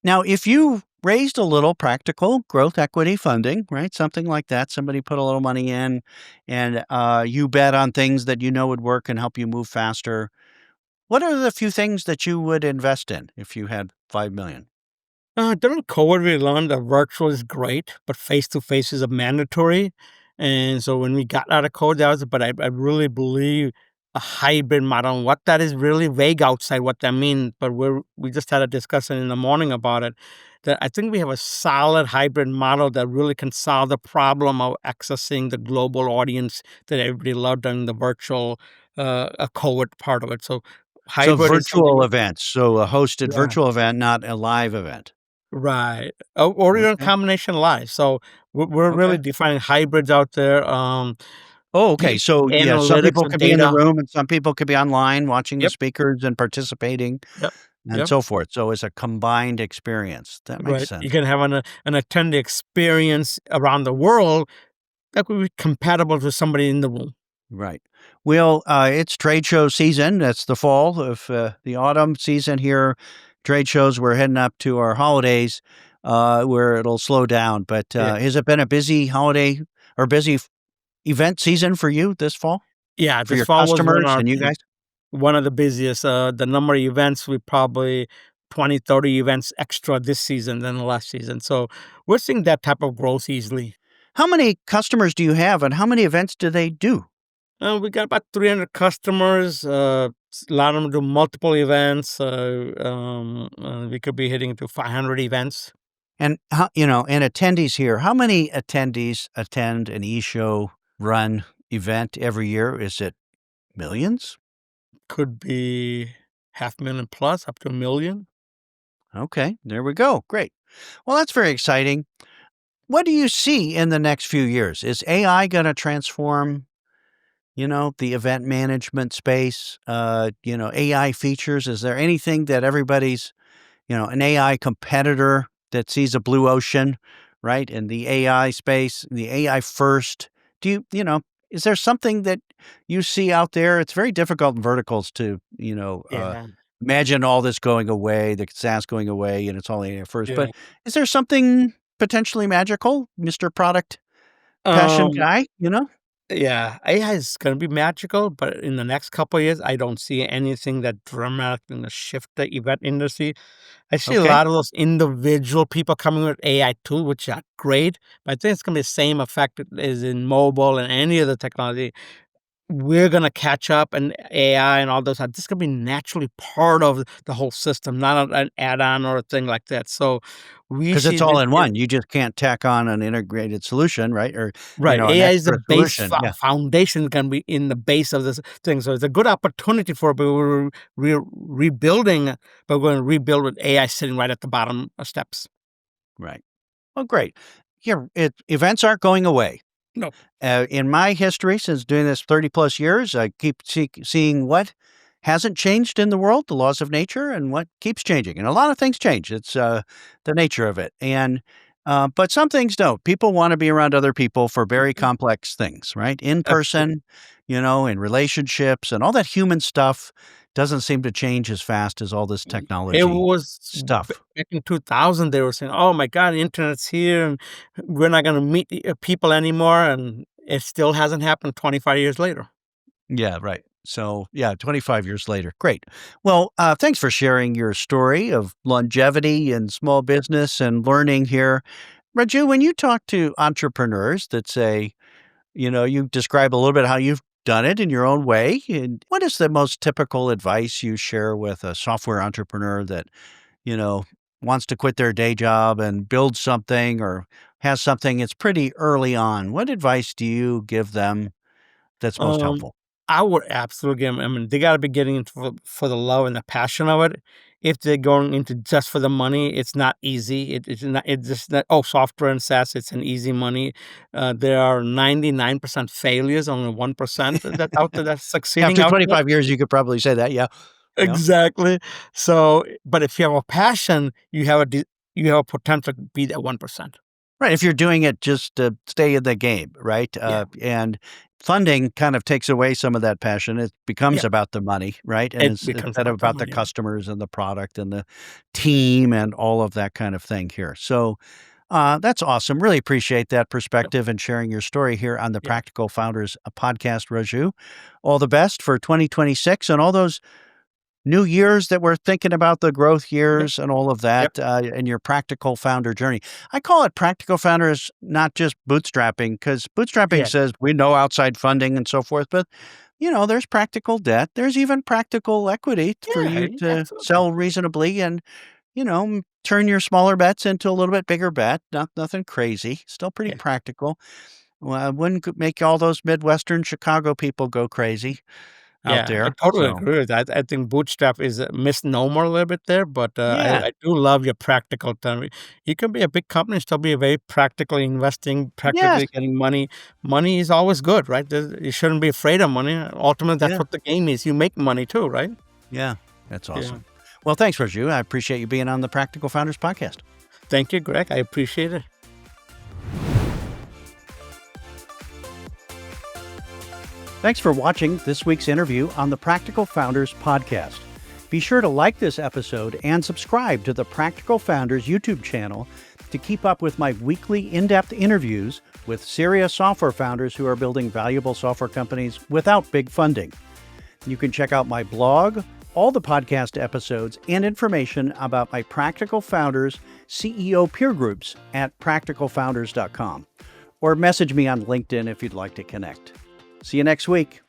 Now, if you raised a little practical growth equity funding, right? Something like that. Somebody put a little money in and you bet on things that you know would work and help you move faster. What are the few things that you would invest in if you had 5 million? During COVID, we learned that virtual is great, but face to face is a mandatory. And so when we got out of COVID, that was, but I really believe a hybrid model. And what that is really vague outside what that means, but we just had a discussion in the morning about it. That I think we have a solid hybrid model that really can solve the problem of accessing the global audience that everybody loved during the virtual COVID part of it. So So hybrid is virtual something. events. So a hosted Yeah. virtual event, not a live event. Right. Or even Okay. combination live. So we're really Okay. defining hybrids out there. Oh, okay. Deep So yeah, some analytics people and could be in the data. room and some people could be online watching the Yep. speakers and participating Yep. and Yep. so forth. So it's a combined experience. That makes Right. You sense. can have an attendee experience around the world that would be compatible to somebody in the room. Right. Well, it's trade show season. That's the fall of the autumn season here. Trade shows, we're heading up to our holidays where it'll slow down. But Yeah. has it been a busy holiday or busy event season for you this fall? Yeah. For This your fall was customers and you guys? one of the busiest. The number of events, we probably 20, 30 events extra this season than the last season. So we're seeing that type of growth easily. How many customers do you have and how many events do they do? We got about 300 customers. A lot of them do multiple events. We could be hitting to 500 events. And how, and attendees here, how many attendees attend an eShow run event every year? Is it millions? Could be 500,000 plus, up to 1,000,000. Okay, there we go. Great. Well, that's very exciting. What do you see in the next few years? Is AI going to transform, the event management space? AI features. Is there anything that everybody's, an AI competitor that sees a blue ocean, right? In the AI space, the AI first. Do is there something that you see out there? It's very difficult in verticals to, Yeah. imagine all this going away, the SaaS going away, and it's all AI first. Yeah. But is there something potentially magical, Mr. Product Passion Um, guy, yeah, AI is going to be magical, but in the next couple of years, I don't see anything that dramatically going to shift the event industry. I see a Okay. lot of those individual people coming with AI too, which are great, but I think it's going to be the same effect as in mobile and any other technology. We're gonna catch up, and AI and all those are just gonna be naturally part of the whole system, not an add-on or a thing like that. So we Because see it's all this in one. You just can't tack on an integrated solution, right? Or, right. an AI is the extra base solution. Yeah, foundation gonna be in the base of this thing. So it's a good opportunity for people who are rebuilding, but we're gonna rebuild with AI sitting right at the bottom of steps. right. Oh, great. Yeah, events aren't going away. No. In my history, since doing this 30 plus years, I keep seeing what hasn't changed in the world, the laws of nature, and what keeps changing. And a lot of things change. It's the nature of it. And but some things don't. People want to be around other people for very Mhm. complex things, right? In Absolutely. person, in relationships, and all that human stuff doesn't seem to change as fast as all this It technology was stuff. back in 2000, they were saying, "Oh my god, the internet's here, and we're not gonna meet people anymore," and it still hasn't happened 25 years later. Yeah, right. So, yeah, 25 years later. Great. Well, thanks for sharing your story of longevity and small business and learning here. Raju, when you talk to entrepreneurs that say, you describe a little bit how you've done it in your own way. And what is the most typical advice you share with a software entrepreneur that, you know, wants to quit their day job and build something or has something it's pretty early on? What advice do you give them that's most Um, helpful? I would absolutely give 'em, I mean, they gotta be getting into for the love and the passion of it. If they're going into just for the money, it's not easy. It's not, it's just not, "Oh, software and SaaS, it's an easy money." There are 99% failures, only 1% that's out there that's succeeding After out there. 25 years, you could probably say that, yeah. Yeah. Exactly. So, but if you have a passion, you have a potential to be that 1%. Right, if you're doing it just to stay in the game, right? Yeah. And funding kind of takes away some of that passion. It becomes Yeah. about the money, right? And It it's becomes instead of about the about the money. Yeah. customers and the product and the team and all of that kind of thing here. So, that's awesome. Really appreciate that Yep. perspective and sharing your story here on the Yeah. Practical Founders podcast, Raju. All the best for 2026 and all those new years that we're thinking about, the growth Yep. years and all of Yep. that, in your practical founder journey. I call it practical founders, not just bootstrapping, because bootstrapping Yeah. says we know outside funding and so forth, but there's practical debt. There's even practical equity for Yeah. you to Absolutely. sell reasonably and, turn your smaller bets into a little bit bigger bet. Nothing crazy. Still pretty Yeah. practical. Well, I wouldn't make all those Midwestern Chicago people go crazy out Yeah, I there. totally So agree with that. I think bootstrap is a misnomer a little bit there, but yeah, I do love your practical term. You can be a big company, and still be very practically investing, yes, practically getting money. Money is always good, right? You shouldn't be afraid of money. Ultimately, that's yeah. what the game is. You make money too, right? Yeah, that's Yeah. awesome. Well, thanks, Raju. I appreciate you being on the Practical Founders podcast. Thank you, Greg. I appreciate it. Thanks for watching this week's interview on the Practical Founders podcast. Be sure to like this episode and subscribe to the Practical Founders YouTube channel to keep up with my weekly in-depth interviews with serious software founders who are building valuable software companies without big funding. You can check out my blog, all the podcast episodes, and information about my Practical Founders CEO peer groups at practicalfounders.com, or message me on LinkedIn if you'd like to connect. See you next week.